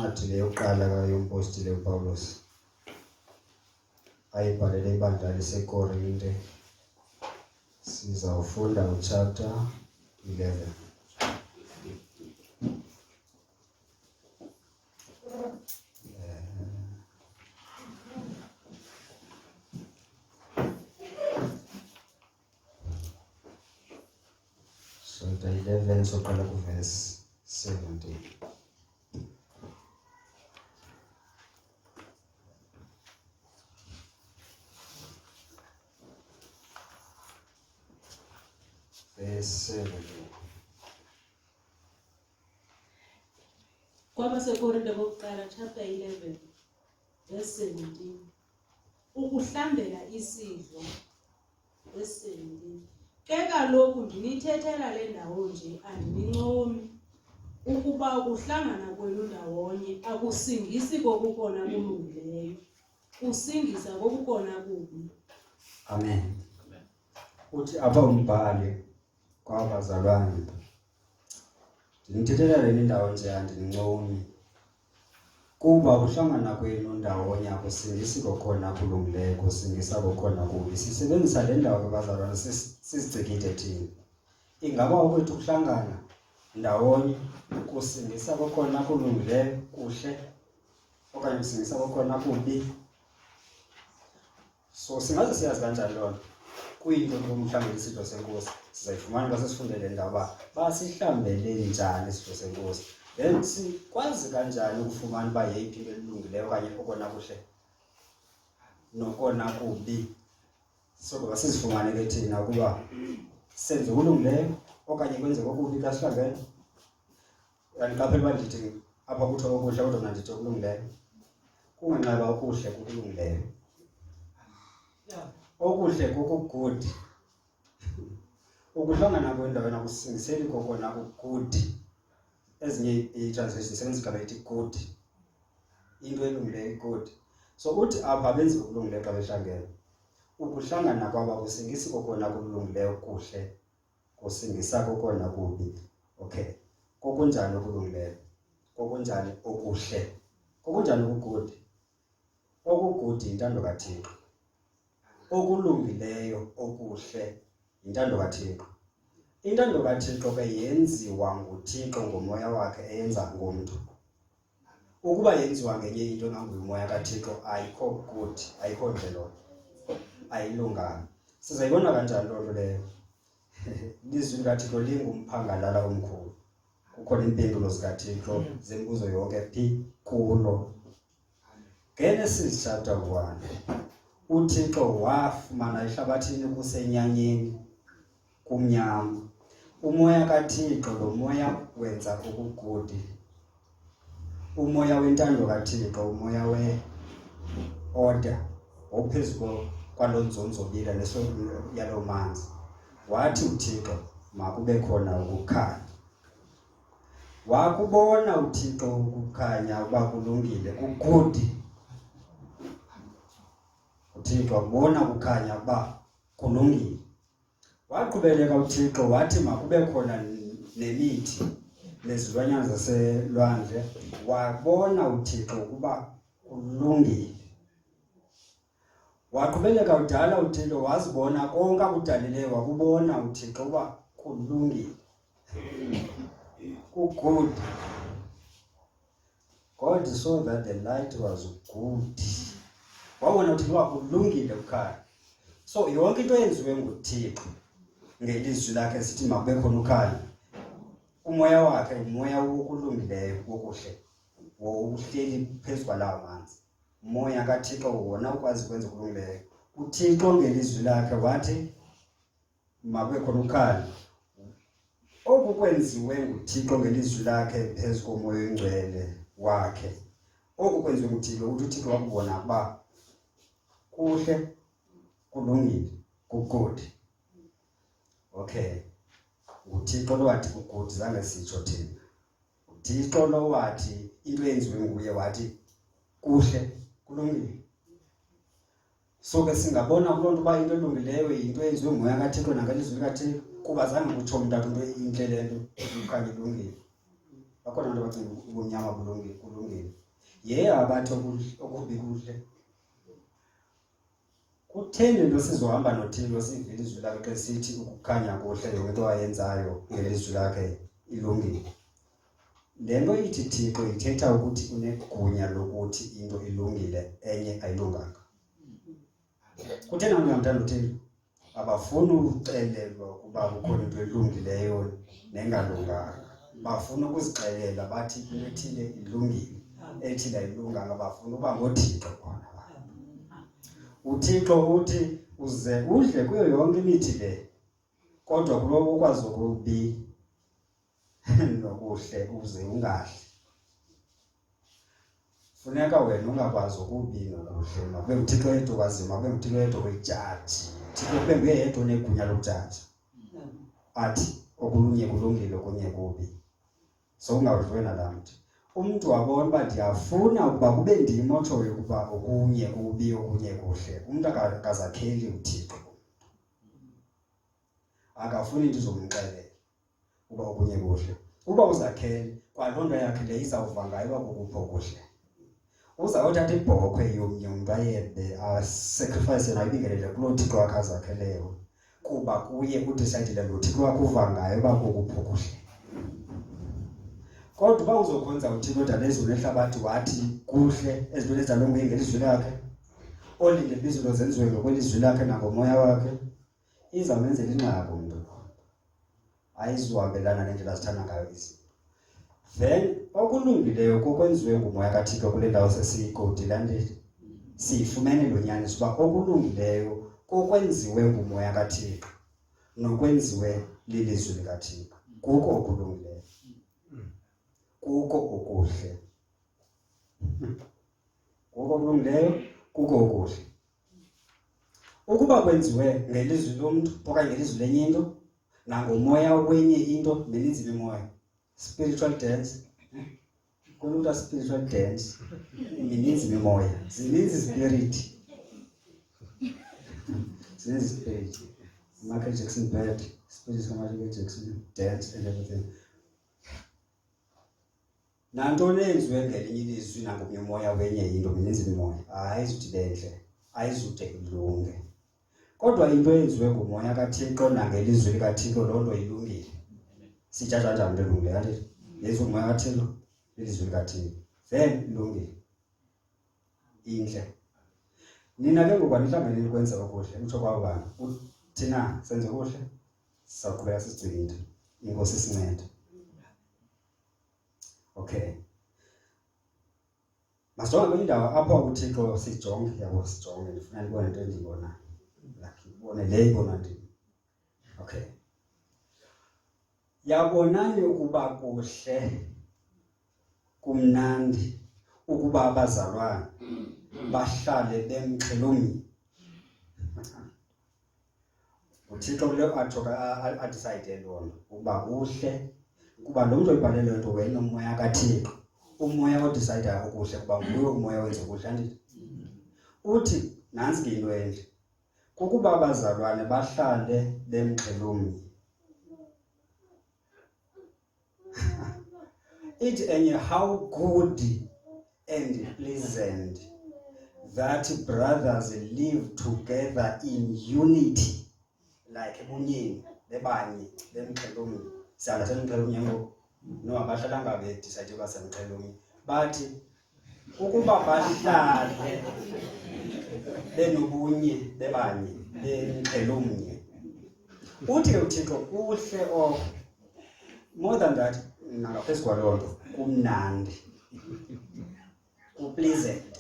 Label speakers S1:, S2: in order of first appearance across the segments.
S1: incwadi le yokuqala yompostile uPawulos ayibhalele ibandla laseKorinte. Sizawufunda uchapter 11. So the 11 soqala ku verse 17. Verse 17.
S2: KwabaseKorinte bokuqala chapter 11 verse 17. Ukuhlambela isidlo verse 17. Ke kaloku ndinithethela le ndawo nje andinincomi ukuba ukuhlangana kwenu ndawonye akusingisi kokukona kulungileyo, kusingisa kokukona kubi.
S1: Amen. Uthi apha umbhali kwabazalwane, ndinithethela le ndawo nje andinincomi kuba ukuhlangana kwenu ndawonye akusingisi kokona kulungileyo, kusingisa kokona kubi. Sisebenzisa le ndawo abazalwane sizicikide thina. Ingaba ukwethu ukuhlangana ndawonye kusingisa kokona kulungileyo kuhle okanye kusingisa kokona kubi? So singaze siyazi kanjani loo nto? Kuyinto yokuhlambela isidlo senkosi sizayifumana xa sesifundele indaba basihlambele njani isidlo senkosi. Then sikwazi kanjani ukufumana uba yeyiphi into elungileyo okanye okona kuhle nokona kubi? So ngoba sizifumane ke thina ukuba senze ukulungileyo okanye kwenze okubi xa sihlambele. Andiqapheli uba ndithi apha kuthiwa okuhle kodwa mna ndithi okulungileyo. Kungenxaba okuhle kukulungileyo. Okuhle kuku-good. Ukuhlangana kwendawo nakusingiseli kokona ku-good. Ezinye i-translation zisebenzisa igama elithi good. Into elungileyo good. So uthi apha benze ukulungileyo xa behlangene. Ukuhlangana kwabo kusingisi kokona kulungileyo kuhle, kusingisa kokona kubi. Okay. Kokunjani okulungileyo? Kokunjani okuhle? Kokunjani okugood? Okugood yintando kaThixo. Okulungileyo okuhle yintando kaThixo. Intando kaThixo ke yenziwa nguThixo ngomoya wakhe eyenza ngomntu. Ukuba yenziwa ngenye into engangumoya kaThixo ayikho good, ayikho nzelo, ayilunganga. Sizayibona kanjani loo nto leyo? Ilizwi likaThixo lingumphangalala omkhulu. Kukhona impendulo zikaThixo zembuzo yonke phi kulo. Genesis chapter 1. uThixo wafumana ehlabathini kusenyanyeni kumnyama. Umoya kaThixo lo moya wenza okugudi. Umoya wentando kaThixo, umoya we-order ophezulu kwalo nzonzobila nesondlo yalo manzi. Wathi uThixo makube khona ukukhanya. Wakubona uThixo ukukhanya uba kulungile, kugudi. uThixo wabona ukukhanya uba kulungile. Waqhubeleka uThixo wathi makube khona nemithi nezilwanyana zaselwandle. Wabona uThixo ukuba kulungile. Waqhubeleka udala uThixo wazibona konke akudalileyo, wakubona uThixo uba kulungile. Good. God saw that the light was good. Wabona uThixo uba kulungile ukukhanya. So yonke into yenziwe nguThixo ngelizwi lakhe sithi makube khona ukhanya. Umoya wakhe umoya wokulungileyo wokuhle, wokuhleli phezu kwalawo manzi. Umoya kaThixo wona ukwazi ukwenza okulungileyo. uThixo ngelizwi lakhe wathi makube khona ukhanya. Oku kwenziwe nguThixo ngelizwi lakhe phezu komoya oyingcwele wakhe. Oku kwenziwe nguThixo ukuthi uThixo wakubona ukuba kuhle, kulungile, ku-good. Okay. uThixo lo wathi ku-good zange sitsho thina. uThixo lo wathi into yenziwe nguye wathi kuhle, kulungile. So ke singabona kuloo nto uba into elungileyo yinto yenziwe ngumoya kaThixo nangelizwi likaThixo, kuba zange kutsho umntu into intle le nto ukukhanya ilungile. Bakhona abantu abacinga ubumnyama kulungile. Abathi okubi kuhle. Kutheni into sizohamba noThixo sivile izwi lakhe xa sithi ukukhanya kuhle yonke into ayenzayo ngelizwi lakhe ilungile. Le nto ithi Thixo ithetha ukuthi unegunya lokuthi into ilungile enye ayilunganga. Kutheni abantu uThixo abafuni ukuxelelwa ukuba kukhona into elungileyo nengalunganga. Bafuna ukuzixelela bathi into ethile ilungile, ethile ayilunganga, bafuna uba ngoThixo khona. uThixo uthi uze udle kuyo yonke imithi le, kodwa kulo ukwazi ukubi nokuhle uze ungadli. Funeka wena ungakwazi ukubi nokuhle, makube uThixo yedwa kwaziyo, makube uThixo yedwa kwijaji. Thixo kube nguye yedwa onegunya lokujaji. Athi okulunye kulungile okunye kubi. So ungawudlwena laa mntu. Umntu wabona uba ndiyafuna ukuba kube ndim otshoyo ukuba okunye kubi okunye kuhle. Umntu akazakheli uThixo. Akafuni into izomxelela uba okunye kuhle. Uba uzakhele kwaloo nto yakhe le izawuva ngayo uba kukuphi okuhle. Uzawuthatha ibhokhwe yomnye umntu ayebe asacrifice nayo ibingelele kuloo Thixo wakhe azakheleyo, kuba kuye udicayidile lo Thixo wakhe uva ngayo uba kukuphi okuhle. Kodwa uba uzokhonza uThixo odala izulu nehlabathi wathi kuhle ezinto ezidalwe nguye ngelizwi lakhe, olindele izinto zenziwe ngokwelizwi lakhe nangomoya wakhe, izawumenzela ingxaki umntu. Ayizuhambelana nendlela azithanda ngayo izinto. Then okulungileyo kokwenziwe ngumoya kaThixo kule ndawo sesiyigodilandile. Siyifumene lo nyaniso uba okulungileyo kokwenziwe ngumoya kaThixo nokwenziwe lilizwi likaThixo. Kuko okulungileyo. Kuko okuhle. Kuko okulungileyo, kuko okuhle. Ukuba kwenziwe ngelizwi lomntu okanye ngelizwi lenye into nangomoya wenye into, mininzi imimoya. Spiritual dance. Kulula spiritual dance. Mininzi imimoya. Zininzi spirit. Zininzi spirit. Michael Jackson bed. Spirit of Michael Jackson dance and everything. Nantoni enziwe ngelinye ilizwi nangomoya wenye into, mininzi imimoya. Ayizuthi lenhle. Ayizuthi ilunge. Kodwa into enziwe ngumoya kaThixo nangelizwi likaThixo loo nto ilungile. Sijaja njani into elungileyo kanti yenziwe ngumoya kaThixo, ilizwi likaThixo. Then ilungile. Intle. Nina ke ngoku anihlangene ukwenza okuhle, utsho kwabo bantu. Thina senze okuhle, sizawuqhubeka sisigcine into. Inkosi isincede. Okay. Masijonge kwenye indawo apho uThixo sijonge, yabo sijonge, ndifuna ndibone into endiyibona. Ubone le ibona ndini. Okay. Yabonani ukuba kuhle kumnandi ukuba abazalwane bahlale bemxhelomini. uThixo leyo atsho adicide lona ukuba kuhle kuba lo mntu oyibhalele nto wena umoya kaThixo, umoya odicide okuhle kuba nguye umoya wenza okuhle andithi. Uthi nansi ke into enhle kukuba abazalwane bahlale bemxhelomini. It enye how good and pleasant that brothers live together in unity, like ebunyeni bebanye bemxhelomini. Sihlala semxhelomini ngoku no abahlala ngabe decide uba semxhelomini, bathi ukuba bahlale benobunye bebanye bemxhelomini. Uthi ke uThixo kuhle oko, more than that, nangaphezu kwaloo nto kumnandi, kupleasant,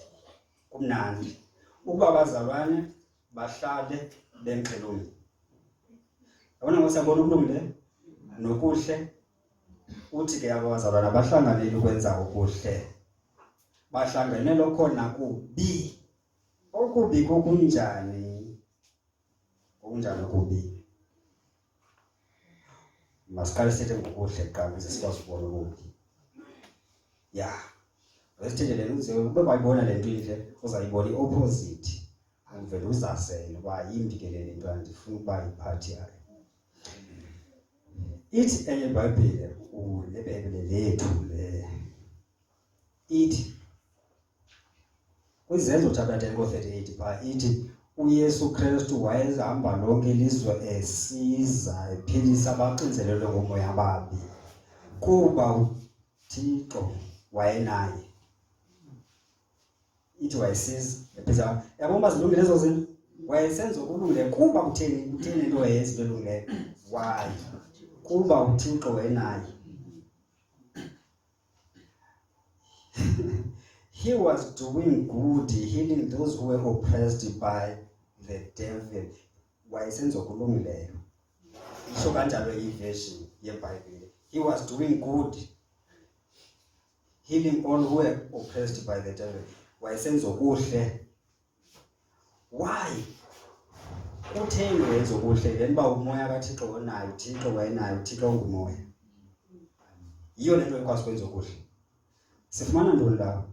S1: kumnandi ukuba abazalwane bahlale bemxhelomini. Yabona ngosiyabona ukulungileyo nokuhle. Uthi ke abazalwane bahlanganele ukwenza okuhle, bahlanganele khona kubi. Okubi kokunjani? Okunjani okubi? Masiqale sithethe ngokuhle kuqala ukuze sikwazi ukubona okubi. Ya. Wesithethe le nto ube bayibona le nto inhle, uzayibona i-opposite. Uvele uzasele uba yimbi ke le nto andifuna ukuba yiphathi yayo. Ithi enye iBhayibhile, le Bhayibhile lethu le ithi kwizenzo chapter 10 38 pha ithi uYesu Kristu wayehamba lonke ilizwe esiza ephilisa abaxinzelelwe ngomoya ababi kuba uThixo wayenaye. Ithi wayesiza ephilisa yabona zilungile lezo zinto wayesenza okulungileyo kuba kutheni into eyenza elungileyo why kuba uThixo wayenaye. He was doing good, healing those who were oppressed by the devil. Wayesenza okulungileyo. Isho kanjalo iversion yeBhayibheli. He was doing good, healing all who were oppressed by the devil. Wayesenza okuhle. Why? Utheni wenza okuhle ngeniba umoya kaThixo onayo, uThixo wayenayo, uThixo ungumoya. Yiyo lento ekwazi kwenza okuhle. Sifumana ntoni lapho?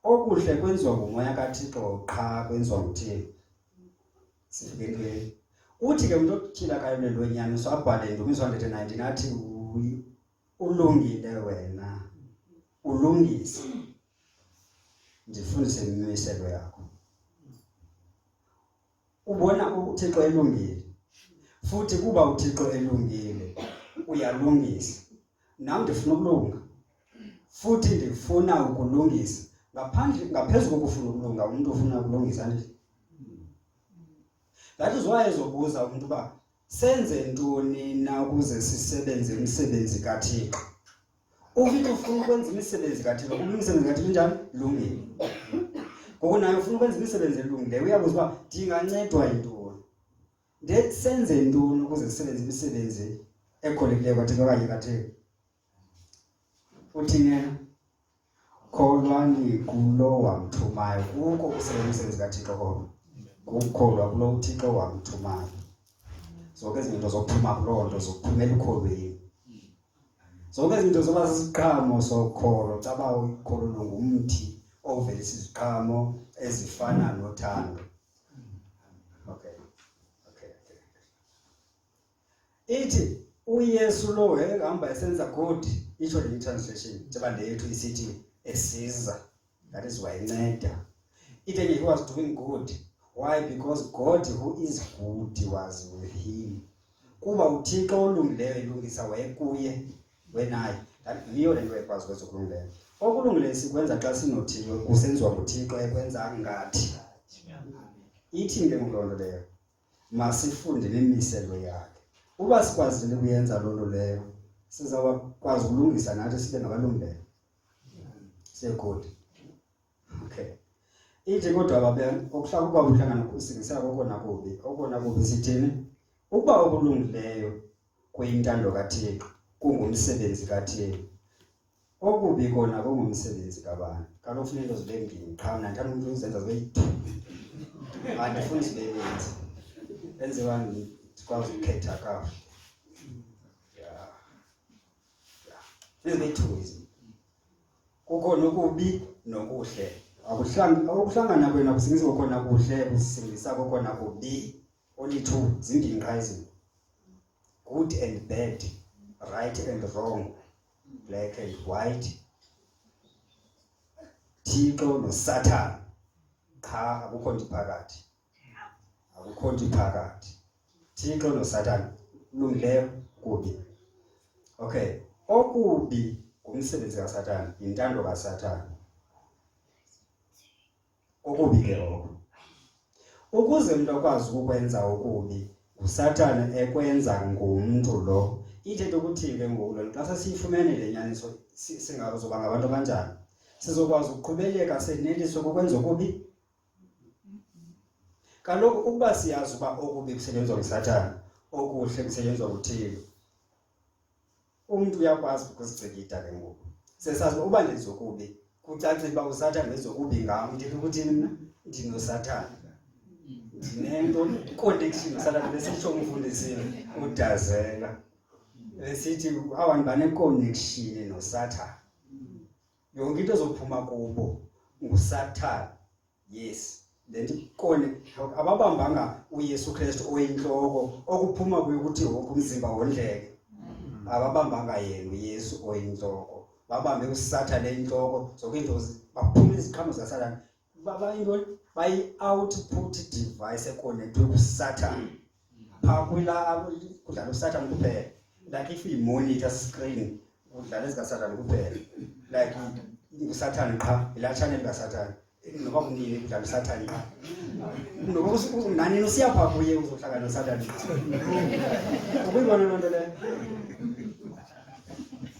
S1: Okuhle kwenziwa ngumoya kaThixo qha kwenziwa nguThixo. Sifike entweni. Uthi ke umuntu otyhila kaYolelo wenyaniso abhale indumiso 119 athi ulungile wena. Ulungise. Ndifundise imimiselo yakho. Ubona uThixo elungile. Futhi kuba uThixo elungile uyalungisa. Nami ndifuna ukulunga. Futhi ndifuna ukulungisa. Ngaphezulu kokufuna ukulunga umuntu ufuna ukulungisa nje. That is why ezobuza umuntu ba senze ntoni na ukuze sisebenze imisebenzi kaThixo. Umuntu ufuna ukwenza imisebenzi kaThixo, imisebenzi kaThixo njani? Lungile. Ngoku naye ufuna ukwenza imisebenzi elungileyo uyabuza uba ndingancedwa yintoni. Senze ntoni ukuze sisebenze imisebenzi ekholekileyo kaThixo okanye kaThixo. Uthini? Kholwani kulo wamthumayo kuko kusebenza imisebenzi kaThixo kodwa. Ukukholwa kulo uThixo wamthumayo. Zonke izinto zokuphuma kuloo nto zokuphumela ukholweni. Zonke izinto zoba sisiqhamo sokholo caba ukholo ngumthi ovelisa iziqhamo ezifana nothando. Okay. Ithi uYesu lo wayehamba esenza good, isho le translation njengoba lethu isithi esiza, that is why inceda. Ithi he was doing good. Why? Because God who is good was with him. Kuba uThixo olungileyo elungisa wayekuye wenaye. Yiyo lento ekwazi kwenza okulungileyo. Okulungileyo sikwenza xa sinothixo kusenziwa nguThixo ekwenza ngathi. Ithi ke ngololo leyo masifunde nemiselo yakhe. Uba sikwazile kuyenza lolo leyo sizawakwazi ukulungisa nathi sibe ngabalungileyo. Say good. Okay. Ithi kodwa babeni okuhlala kuba uhlangana kusingisa okona kubi sithini? Ukuba okulungileyo kuyintando kaThixo, kungumsebenzi kaThixo. Okubi kona kungumsebenzi kabani. Kaloku funeka zibe ngini qha mna ndithanda umuntu uzenza zibe yi-2. Andifuni zibe benzi. Enziwa ndikwazi ukukhetha kahle. Zibe 2 izinto. Kukho nokubi nokuhle. Akuhlangana kwena kusingisa khona kuhle kusingisa khona kubi. Only 2 zingini qha izinto. Good and bad, right and wrong, black and white. Thixo noSatan qha akukho nto phakathi. Akukho nto phakathi. Thixo noSatan ulungileyo kubi. Okay, okubi ngumsebenzi kaSatan, intando kaSatan. Okubi ke lokho. Ukuze umuntu akwazi ukwenza okubi, uSatan ekwenza ngumuntu lo. Ithethe ukuthi ke ngoku lo xa sesifumene le nyaniso singazoba ngabantu abanjani. Sizokwazi ukuqhubeleka seneliso ukwenza okubi. Kaloku ukuba siyazi uba okubi kusebenzwa nguSatan, okuhle kusebenzwa nguThixo. Umuntu uyakwazi ukuzicikida ke ngoku. Sesazi uba ndenza okubi, kucacile uba uSatan wenza okubi ngam, ndithi ukuthi mina ndinoSatan. Ndinento connection uSatan besitsho umfundisini udazela. Besithi abantu bane-connection noSatan. Yonke into ezophuma kubo nguSatan. Yes. Lento ikone ababambanga uYesu Kristu oyinhloko okuphuma kuye ukuthi wonke umzimba wondleke. Ababambanga yena uYesu oyinhloko. babambe uSathane inhloko zonke into baphuma iziqhamo zaSathane baba into bayi-output device econnectwe kuSathane phakwila kudlala uSathane kuphela like if i-monitor screen udlala ezikaSathane kuphela like uSathane qha ila channel kaSathane noba kunini kudlala uSathane qha noba nani usiyapha kuye uzohlangana noSathane ukuyibona loo nto leyo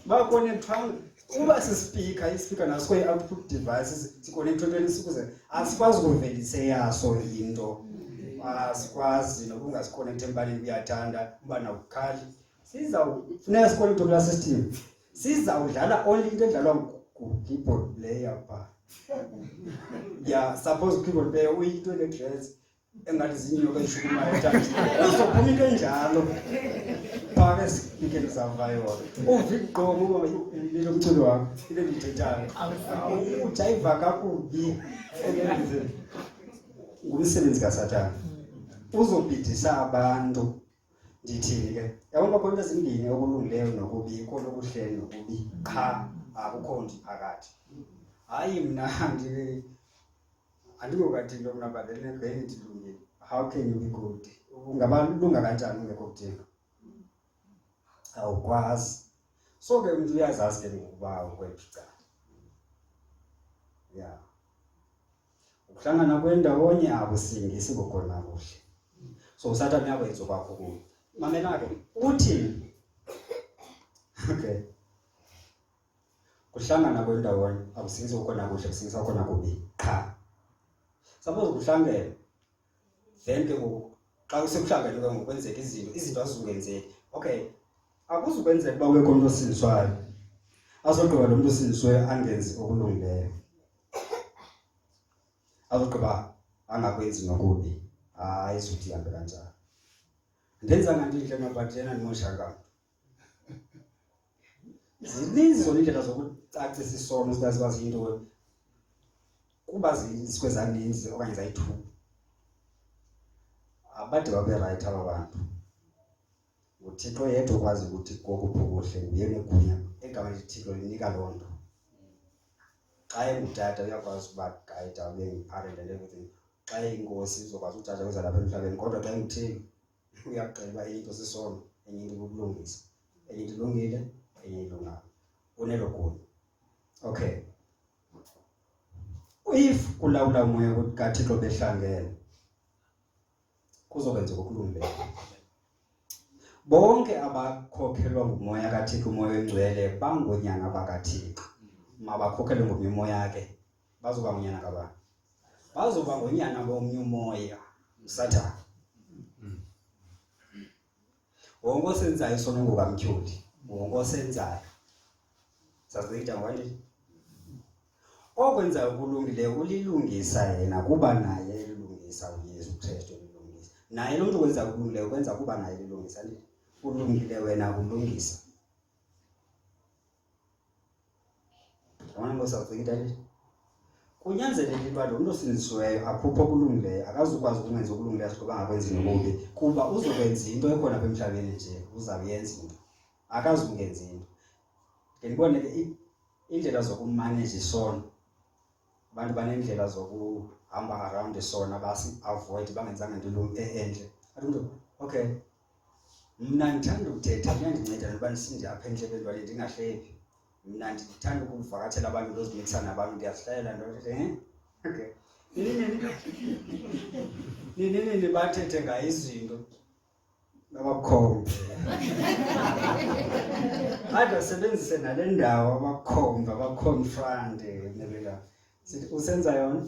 S1: bakonectwa uba sispeaker ispeaker naso i-output devices sikonectwe ukuze asikwazi ukuvelise yaso into asikwazi nokungasikonecte embalini kuyathanda uba nawukhali sizawufuneka sikonecte kula system sizawudlala only into edlalwa ku-keyboard player pha suppose keyboard player uyinto enedress engathi zinyoka eshukumayo uzophuma into enjalo phaka esikikeni savayo uva igqomo uba lelo mculo wakho ile ndithethayo ujayiva kakubi ngumsebenzi kaSathane uzobhidisa abantu ndithini ke yabona khona ezimbini okulungileyo nokubikho lokuhleli nokubi qha akukho nto phakathi hayi mna andingokathi into mna but then again ndilungile how can you be good ungabalunga kanjani ungekho kudinga awukwazi so ke umuntu uyazazi ke ngokuba ukwephica ya ukuhlangana kwendawonye akusingisi kokona kuhle so uSathane uyakwenza kwakho kuyo mamela ke uthi okay kuhlangana kwendawonye akusingisi kokona kuhle kusingisa khona kubi qha suppose kuhlangene then ke xa usekuhlangene ke ngokwenzeka izinto azizungenzeki okay akuzukwenzeka uba wekho umuntu osindiswayo azogqiba lo muntu osindiswe angenzi okulungileyo azogqiba angakwenzi nokubi hayi izuthi ihambe kanjalo ndenza ngandindle mabhathena ndimoshaka zininzi zona indlela zokucacisa isono sikazibazi into kuba zikwezaninzi okanye zayi-2 abade babe right aba bantu uThixo yedwa okwazi ukuthi kokuphukuhle nguye negunya egama lethixo linika loo nto xa engutata uyakwazi ukuba guide ube ngiparent and everything xa inkosi uzokwazi utata kweza lapha emhlabeni kodwa xa enguthixo uyaqela into sisono enye into ukulungisa enye into ilungile enye ilunganga unelo gunya okay if kulawula umoya kaThixo behlangene kuzokwenza okulungileyo bonke abakhokhelwa ngumoya kaThixo umoya engcwele bangonyana bakaThixo mabakhokhelwe ngomoya yakhe bazoba ngonyana kabani bazoba ngonyana bomnye umoya uSathane wonke osenzayo isono ngokamtyholi wonke osenzayo sazikita ngwani okwenza ukulungileyo ulilungisa yena kuba naye elilungisa uYesu Kristu elilungisa naye lo muntu kwenza ukulungileyo kwenza kuba naye elilungisa ulungile wena ulungisa wona ngosazikita nje kunyanzelekile uba lo muntu osindisiweyo akhuphe okulungileyo akazukwazi ukwenza okulungileyo ngoba ngakwenzi nokubi kuba uzokwenza into ekhona apha emhlabeni nje uzawuyenza into akazukenza into ngibone ke indlela zokumanage isono abantu banendlela zokuhamba around isono basi avoid bangenzanga into enhle athi okay mna ngithanda ukuthetha kuyandinceda noba ndisinde apha endlebeni bale ndingahleki mna ndithanda ukuvakatshela abantu ndozimikisa nabantu ndiyazihlayela nto okay nini bathethe ngayo izinto abakhombe ade asebenzise nale ndawo abakhombe abaconfront nebela sithi usenza yona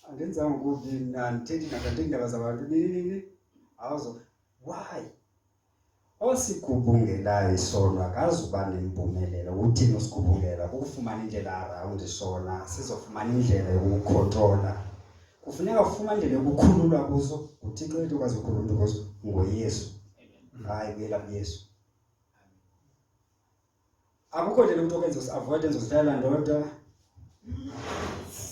S1: andenzanga ukubi nandithethi nakanti indaba zabantu nini awuzo why osigubungelayo isono akazuba nempumelelo uthini osigubungela ukufumana indlela around isona sizofumana indlela yokukhontrola kufuneka ufumane indlela yokukhululwa kuzo uThixo wethu kwazi ukukhululwa kuzo ngoYesu hayi kuyela kuYesu akukho ndlela umuntu okwenza usi-avoid enzozihlala ndoda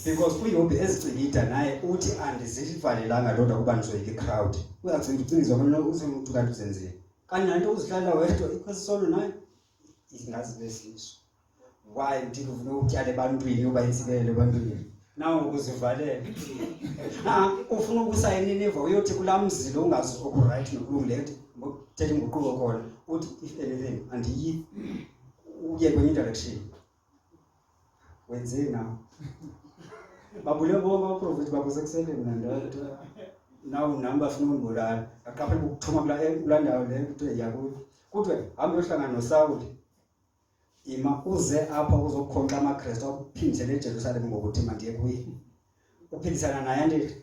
S1: because kuyobi ezicikida naye uthi andizivalelanga ndoda kuba ndizoyika i-crowd uyacinga bona umuntu kanti uzenzile kanti nanto uzihlala wedwa ikhosisolo naye ingazi besiso why uthixo ufuna ukutyala ebantwini uba intsikelelo ebantwini nawe ngokuzivalela ufuna ukusa iNineve uyothi kulaa mzi lo ungazi okurayithi nokulungileyo thetha inguquko khona uthi if anything andiyi uye kwenye direction wenzeni nawe babule bonke abaprofethi bakho sekuseleni nandawo nawe nami bafuna undibulala aqaphela ukuthuma kulaa ndawo leyo kuthiwe yakuyo kuthiwe hambe uyohlangana noSawuli ima uze apha uzokhonqa amaKristu aphindisele eJerusalem ngokuthi mandiye kuye uphikisana naye andithi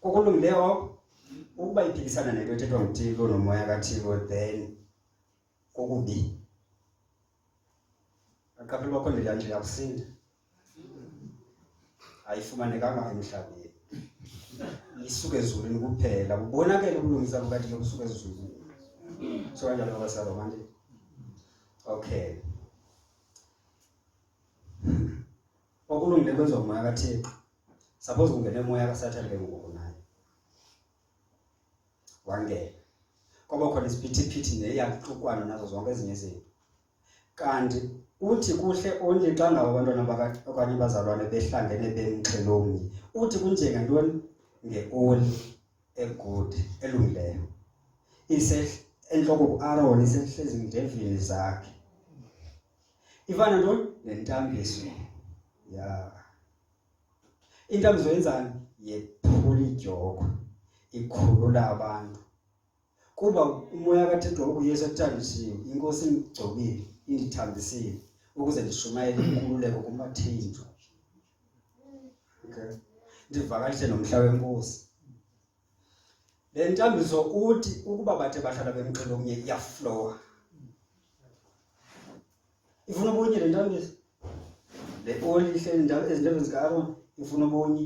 S1: kokulungileyo ukuba iphikisana nento ethethwa nguThixo nomoya kaThixo then kokubi aqaphela bakho nje yakusinda ayifumanekanga emhlabeni isuke ezulwini kuphela kubonakala ukulungisa kukaThixo kusuke ezulwini so kanjalo abasalo manje okay okulungile kwenza umoya kaThixo suppose kungene umoya kaSathane ke ngoku naye wangena ngoba khona isiphithiphithi neyaxukwana nazo zonke ezinye izinto kanti uthi kuhle only xa ngaba abantwana okanye abazalwane behlangene bemxhelomnye uthi kunjengantoni ngeoli egood elungileyo enhloko kuAaron isehlezi ngedevini zakhe ifana ntoni nentambiso ya intambiso yenzani yephula idyoko ikhulula abantu kuba umoya kaThixo uYesu ethandisiwe inkosi ingigcobile indithambisile ukuze ndishumayele inkululeko kumathinjwa okay ndivakalise nomhla wenkosi le ntambiso uthi ukuba bathe bahlala bemxhelomnye iyaflowa ifuna ubunye le ntambiso le oli ihleli ezindebeni zikaAaron ifuna ubunye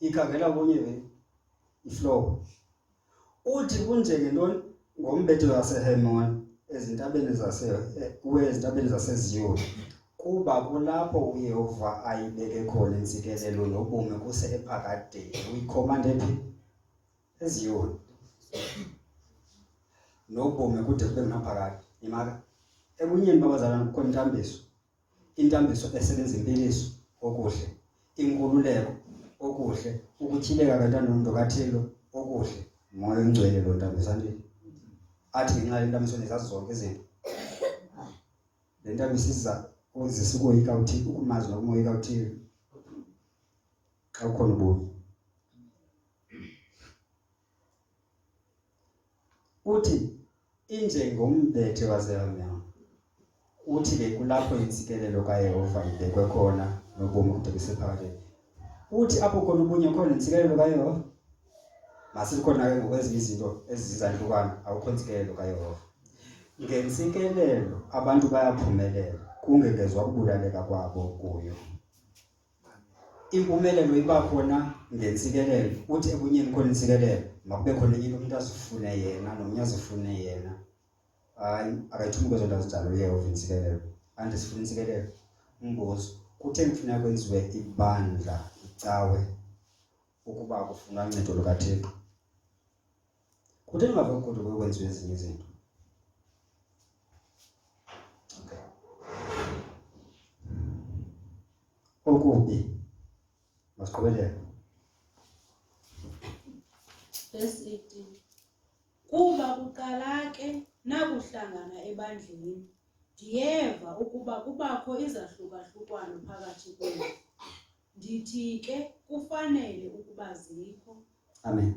S1: ikhangela ubunye iflow uthi kunjengentoni ngombetho waseHemoni ezintabeni zaseZiyoni kuba kulapho uYehova ayibeke khona intsikelelo nobume kusephakade uyikhomanda ephi eZiyoni nobume kude kube ngaphakade imaka ebunyeni babazalwana kukhona intambiso esebenza impiliso okuhle inkululeko okuhle ukutyhileka kantando kaThixo okuhle moya ongcwele lo ntambiso andile athi ngenxa yentambiso nezazi zonke izinto le ntambiso iza uzisa ukoyika uThixo ukumazi nokumoyika uThixo xa ukhona ubume uthi injengombethe waseHemoni uthi ke kulapho intsikelelo kaYehova ibekwe khona nobomi kude kusephakade uthi apho khona ubunye khona intsikelelo kaYehova masikhona ke ngokwezinye izinto ezizahlukana awukho intsikelelo kaYehova ngentsikelelo abantu bayaphumelela kungengezwa ukubulaleka kwabo kuyo impumelelo iba khona ngentsikelelo uthi ebunyeni khona intsikelelo makube khona into umuntu azifune yena nomnye azifune yena hayi akayithumi kwezo nto zinjalo uYehova intsikelelo andisifuna intsikelelo umbuzo kuthe kufuneka kwenziwe ibandla icawe ukuba kufuna uncedo lukaThixo kuthe ngave kodwa kwenziwe ezinye izinto okay okubi masiqhubelele
S2: verse 18 kuba kuqala ke nakuhlangana ebandleni ndiyeva ukuba kubakho izahlukahlukano phakathi kwenu ndithi ke kufanele ukuba zikho
S1: amen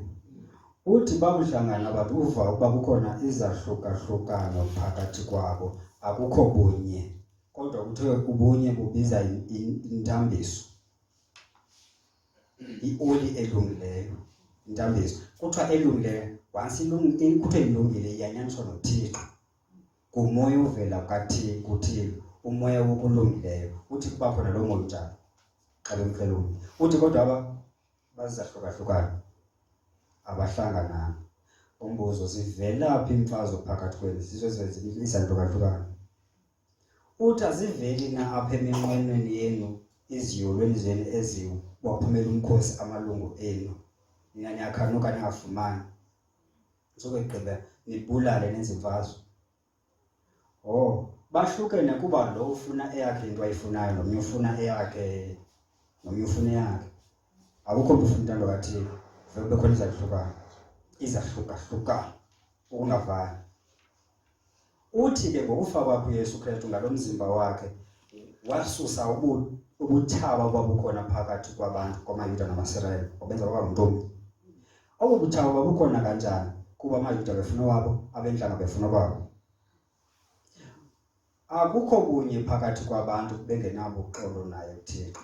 S1: uthi bakuhlangana abantu uva ukuba kukhona izahlukahlukano phakathi kwabo akukho bunye kodwa kuthiwe ubunye bubiza intambiso ioli elungileyo intambiso kuthiwa elungileyo once kuthiwe ilungile iyanyaniswa noThixo kumoya uvela kuThixo umoya wokulungileyo uthi kuba khona lo moya njalo xa bemxhelomnye uthi kodwa aba bazahlukahlukana abahlangananga umbuzo zivelaphi imfazwe phakathi kwenu sizozenzile izahlukahlukana uthi aziveli na apha eminqwenweni yenu iziyolweni zenu eziwu waphumela umkhosi amalungu enu niyanyakhanuka ningafumani sokugqiba nibulale nenze imfazwe bahlukene kuba lo ufuna eyakhe into ayifunayo nomnye ufuna eyakhe nomnye ufuna eyakhe. Akukho mntu ufuna intando kaThixo, vele bekhona izahluka ukungavani. Uthi ke ngokufa kwakhe uYesu Kristu ngalo mzimba wakhe wasusa ubuthawa obabukhona phakathi kwabantu kwamaYuda namaSirayeli, wabenza baba ngumntombi. Obu buthawa babukhona kanjani? Kuba amaYuda befuna wabo, abentlanga befuna wabo. Akukho kunye phakathi kwabantu bengenabo uxolo naye uThixo.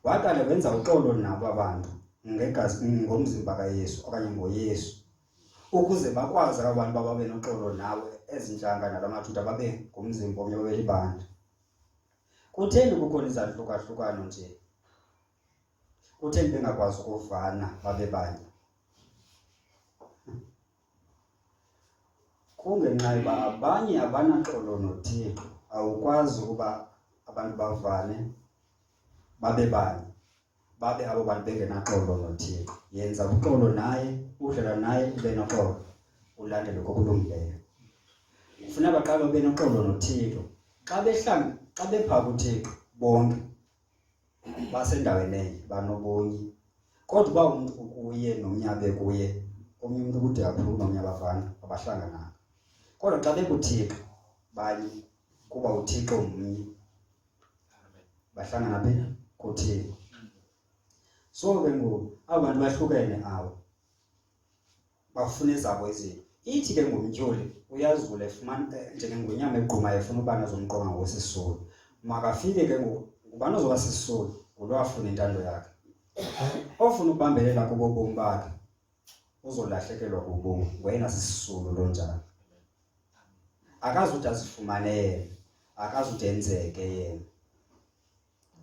S1: Waqale wenza uxolo nabo abantu ngegazi ngomzimba kaYesu okanye ngoYesu, ukuze bakwazi abantu babe noxolo nawe ezintlanga nalamaJuda babe ngumzimba omnye babe libandla. Kutheni kukhona izahlukahlukano nje? Kutheni bengakwazi ukuvana babe banye? Kungenxa yoba abanye abanaxolo noThixo. Awukwazi ukuba abantu bavane babe banye, babe abo bantu bengenaxolo noThixo. Yenza uxolo naye, udlala naye, ube noxolo, ulandele okulungileyo. Kufuneka baqale ube noxolo noThixo. Xa bepha kuThixo bonke basendaweni enye, banobunye. Kodwa uba umntu kuye nomnye abe kuye, omnye umntu kude kakhulu nomnye abafana, abahlangananga. Kodwa xa bekuThixo banye, kuba uThixo mnye, bahlangana phi? KuThixo. So ke ngoku abo bantu bahlukene abo, bafuna ezabo izinto. Ithi ke ngumtyholi uyazula efumana njengengonyama egqumayo efuna ubani azomqonga ngosisulu. Makafike ke ngoku ubani ozoba sisulu ngulo afuna intando yakhe. Ofuna ukubambelela kubo bomi bakhe uzolahlekelwa kubomi, wena sisulu lo njalo. Akazuthi azifumane yena, akazuthi enzeke yena.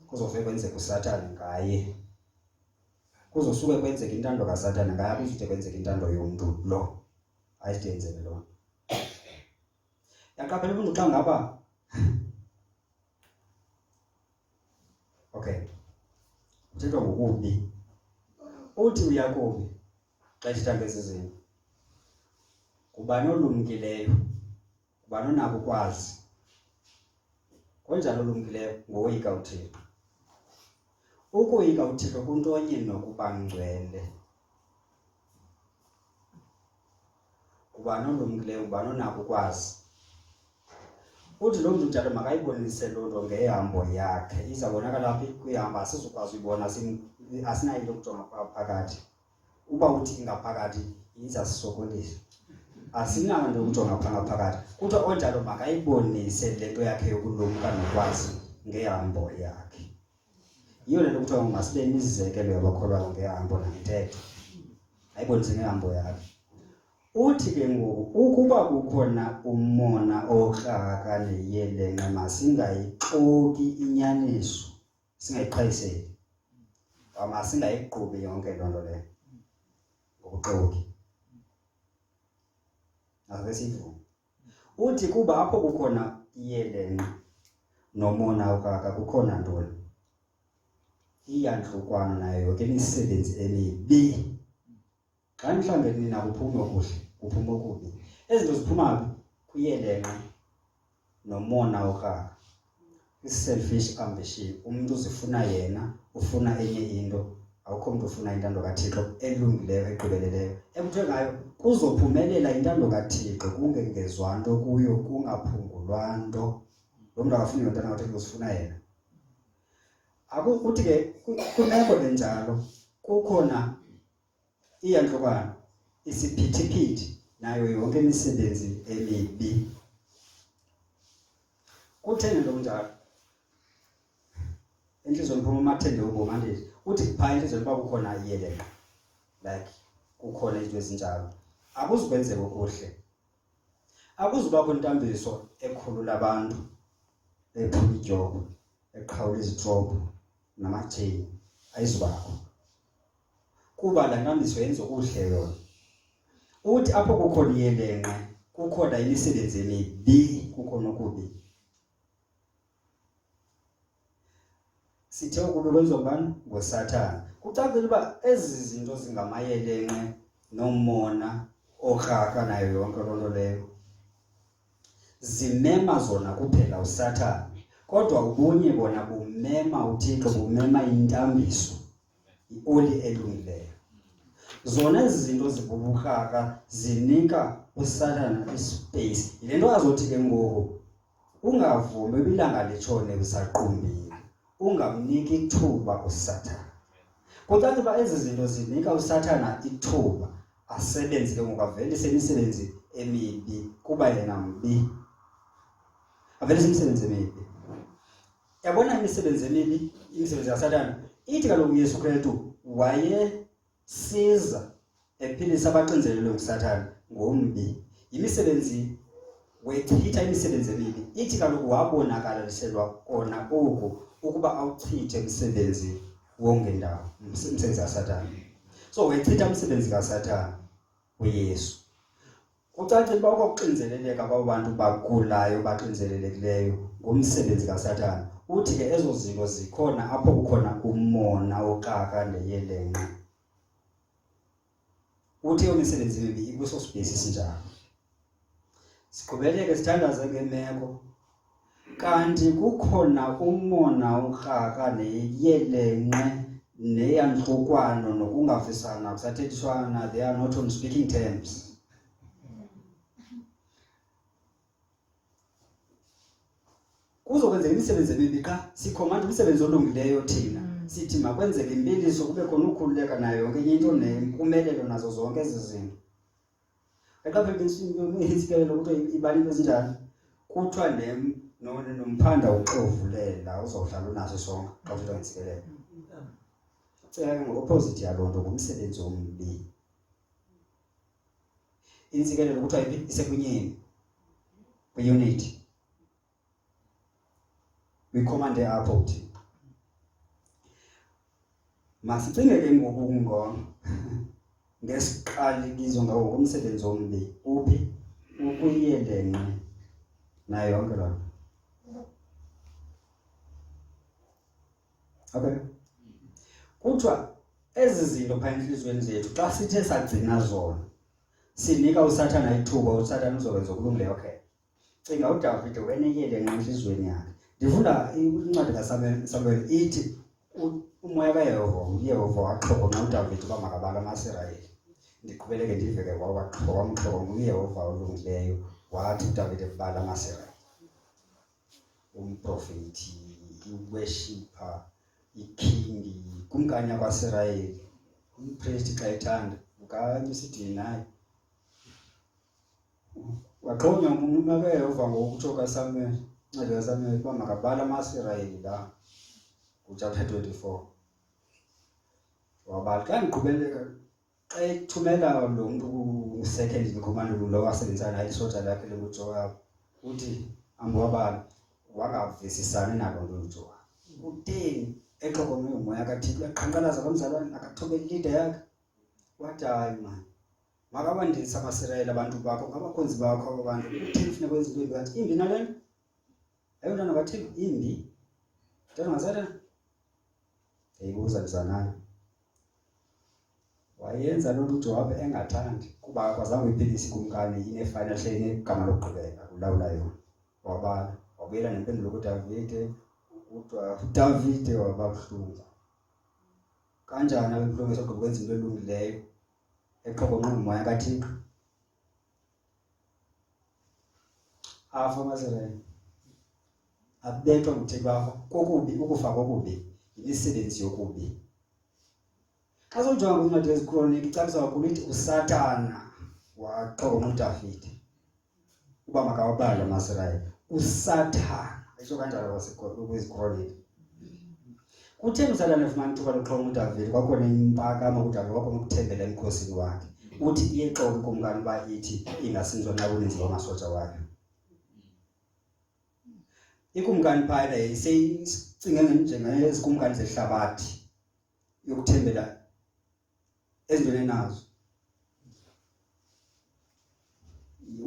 S1: Kuzofike kwenzeke uSathane ngaye. Kuzosuke kwenzeke intando kaSathane ngaye, akuzuthi kwenzeke intando yomntu lo. Ayidenzele lo. Yaqaphela umuntu xa ngaba okay. Uthixo ngokubi. Uthi uyakubi xa ethetha ngezi zinto. Kubani olumkileyo? Kubani onako ukwazi? Konjalo olumkileyo ngoyika uThixo. Ukoyika uThixo kuntonye nokuba ngcwele. Kubani olumkileyo, kubani onako ukwazi? Uthi lo mntu njalo makayibonise loo nto ngehambo yakhe. Izabonakala phi? Kwihambo asizukwazi uyibona, asinayo into yokujonga phakathi. Uba uthi ingaphakathi izasisokolisa. Asinayo into yokujonga phakathi. Kuthiwa onjalo makayibonise le nto yakhe yokulumka nokwazi ngehambo yakhe. Yiyo le nto kuthiwa masibe nemizekelo yabakholwayo ngehambo nangethetho. Ayibonise ngehambo yakhe. Uthi ke ngoku ukuba kukhona umona okraka neyelenqe masingayixoki inyaniso, singayiqhayiseli. Masingayiqhubi yonke loo nto leyo ngokuxoki. Asesivume. Uthi kuba apho kukhona iyelenqe nomona okraka kukhona ntoni? Iyantlukwano nayo yonke imisebenzi emibi. Xa mhlawumbe nina kuphume okuhle, kuphume okubi. Ezi zinto ziphuma phi? Kuyelenqe nomona okraka. I-selfish ambition. Umuntu uzifuna yena, ufuna enye into. Awukho umuntu ufuna intando kaThixo elungileyo, egqibeleleyo. Ekuthiwe ngayo kuzophumelela intando kaThixo, kungengezwa nto kuyo, kungaphungulwa nto. Lo mntu akafuni intando kaThixo, uzifuna yena. Uthi ke kwimeko enjalo kukhona iyantlukwano, isiphithiphithi nayo yonke imisebenzi emibi. Kutheni lo njalo? Enhlizweni phuma amathende ubomi andithi. Uthi phaa enhlizweni uba kukhona iyelenqe, like kukhona izinto ezinjalo, akuzukwenzeka okuhle. Akuzubakho intambiso ekhulula abantu, ephula idyoko, eqhawula izitrophu namajeni. Ayizubakho. Kuba la ntambiso yenza okuhle yona. Uthi apho kukhona iyelenqe kukhona imisebenzi emibi, kukhona okubi. Sithe ukubi kwenziwa ngubani? NguSathane. Kucacile uba ezi zinto zingamayelenqe nomona okraka nayo yonke loo nto leyo zimema zona kuphela uSathane, kodwa ubunye bona bumema uThixo, bumema intambiso, ioli elungileyo. Zona ezi zinto zibubukhaka zinika uSathane ispace. Yile nto azothi ke ngoku ungavumi ilanga litshone usaqumbile, ungamniki ithuba uSathane. Kucace uba ezi zinto zinika uSathane ithuba asebenze ke ngoku, avelise imisebenzi emibi kuba yena mbi. Avelise imisebenzi emibi. Yabona imisebenzi emibi, imisebenzi kaSathane, ithi kaloku uYesu Kristu wayesiza ephilisa abaxinzelelwe nguSathane ngombi. Imisebenzi wechitha imisebenzi emibi, ithi kaloku wabonakaliselwa kona oku ukuba awuchithe umsebenzi wongendawo, umsebenzi kaSathane. So wechitha umsebenzi kaSathane uYesu. Kucacile uba ukuxinzeleleka kwabantu bagulayo baxinzelelekileyo ngumsebenzi kaSathane. Uthi ke ezo zinto zikhona apho kukhona umona oxaka neyelenqe. Uthi imisebenzi emibi ikuso space sinjalo. Siqhubeleke sithandaze ngemeko. Kanti kukhona umona oxaka neyelenqe neyanhlukwano nokungavisana kusathethishwana, they are not on speaking terms. Kuzokwenzeka imisebenzi emibi xa sikhomanda umsebenzi olungileyo thina. Sithi makwenzeke impiliso, kube khona ukukhululeka nayo yonke into nempumelelo nazo zonke ezi zinto. Eqaphela isikelelo ukuthi ibani into ezinjani. Kuthiwa nomphanda uxovulela uzawuhlala unaso sonke xa uthetha ngesikelelo. Cela ngo-opposite yaloo nto ngumsebenzi ombi. Intsikelelo kuthiwa isekunyeni kwi-unity. Kwikhomande apho uthi masicinge ke ngoku ngesiqalekiso ngawo ngomsebenzi ombi. Uphi? Ukuyelenqe nayo yonke loo nto. Okay. Kuthiwa ezi zinto phaya enhliziyweni zethu xa sithe sagcina zona sinika uSathane ithuba, uSathane uzokwenza okulungileyo. Okay. Cinga uDavide weneyelenqe enhliziyweni yakhe. Ndifunda incwadi kaSamuel ithi umoya kaYehova, uYehova waxhokonqa uDavide uba makabala amaSirayeli. Ndiqhubeleke ndive ke wamxhokonqa uYehova olungileyo, wathi uDavide bala amaSirayeli. Umprofethi, iworshipper, ikingi, kumkani kwaSirayeli, umpriest xa ethanda, ukanye usidini naye. Waxhonywa umoya kaYehova ngokutsho kaSamuel. Ncwadi kaSamuel uba makabala amaSirayeli la kuchapter 24. Wabala xa ndiqhubeleka xa ethumela lo muntu ku-second in command lo wasebenzisa naye isoja lakhe lenguJoab, uthi ambwabala wangavisisani nalo nto uJoab. Uteni exhokonwe umoya kaThixo yaqhankqalaza komzalwane akathobeli leader yakhe. Wathi hayi man, makabandisa amaSirayeli abantu bakho ngabakhonzi bakho abantu. Uthini funeka kwenza into ebathi imbi nalena? Ayona nobathini imbi. Nto ngazana eyibuza bizanayo. Wayenza lo nto uJoab engathandi kuba akwazanga uyiphilisa ikumkani ine-final say negama lokugqibela kulawula yona. Wabala wabuyela nempendulo kuDavide, kuthiwa uDavide wababuhlungu. Kanjani abebuhlungu esogqiba ukwenza into elungileyo exhokonqa umoya kaThixo? Afa amaSirayeli. Abethwa nguThixo bafa kokubi, ukufa kokubi, imisebenzi yokubi. Xa sojonga kwincwadi yeziKroniki icacisa kakhulu ithi uSathane waxhokonqa uDavide uba makawabale amaSirayeli. uSathane esho kanjalo kweziKroniki. Kutheni uSathane efumana ithuba lokuxhokonqa uDavide? Kwakhona impakamo kuDavide, kwakhona ukuthembela emkhosini wakhe. Uthi iyexoka ikumkani uba ithi ingasinzwa na uninzi lwamasoja wakhe. Ikumkani phaya seyicinge njengezikumkani zehlabathi yokuthembela ezintweni enazo.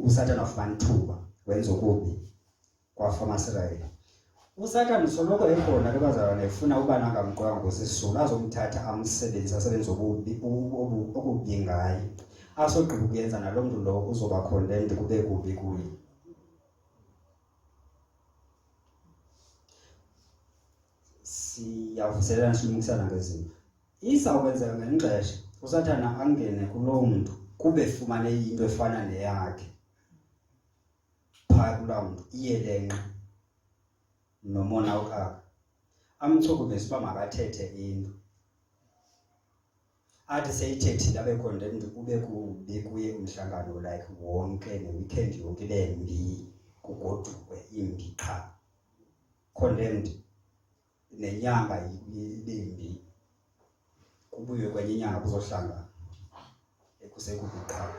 S1: uSathane wafumana ithuba wenza okubi kwafa amaSirayeli. uSathane usoloko ekhona ke bazalwane, efuna uba nangamqoka ngosisulu azomthatha amsebenzise asebenze okubi ngaye. Asogqiba ukuyenza nalo mntu lo uzoba condemned kube kubi kuye. siyavuselana silungisana ngezinto. Izawukwenzeka ngelixesha usathana angene kulo muntu kube efumane into efana neyakhe. Phaa kulaa muntu iyelenqe nomona wakhe. Amchukumisa uba makathethe into. Athi seyithethile abe condemned kube kubi kuye umhlangano like wonke ne-weekend yonke ibe mbi kugodukwe imbi qha. Condemned nenyanga ibe mbi. Kubuye kwenye inyanga kuzohlangana ekusekubi qha.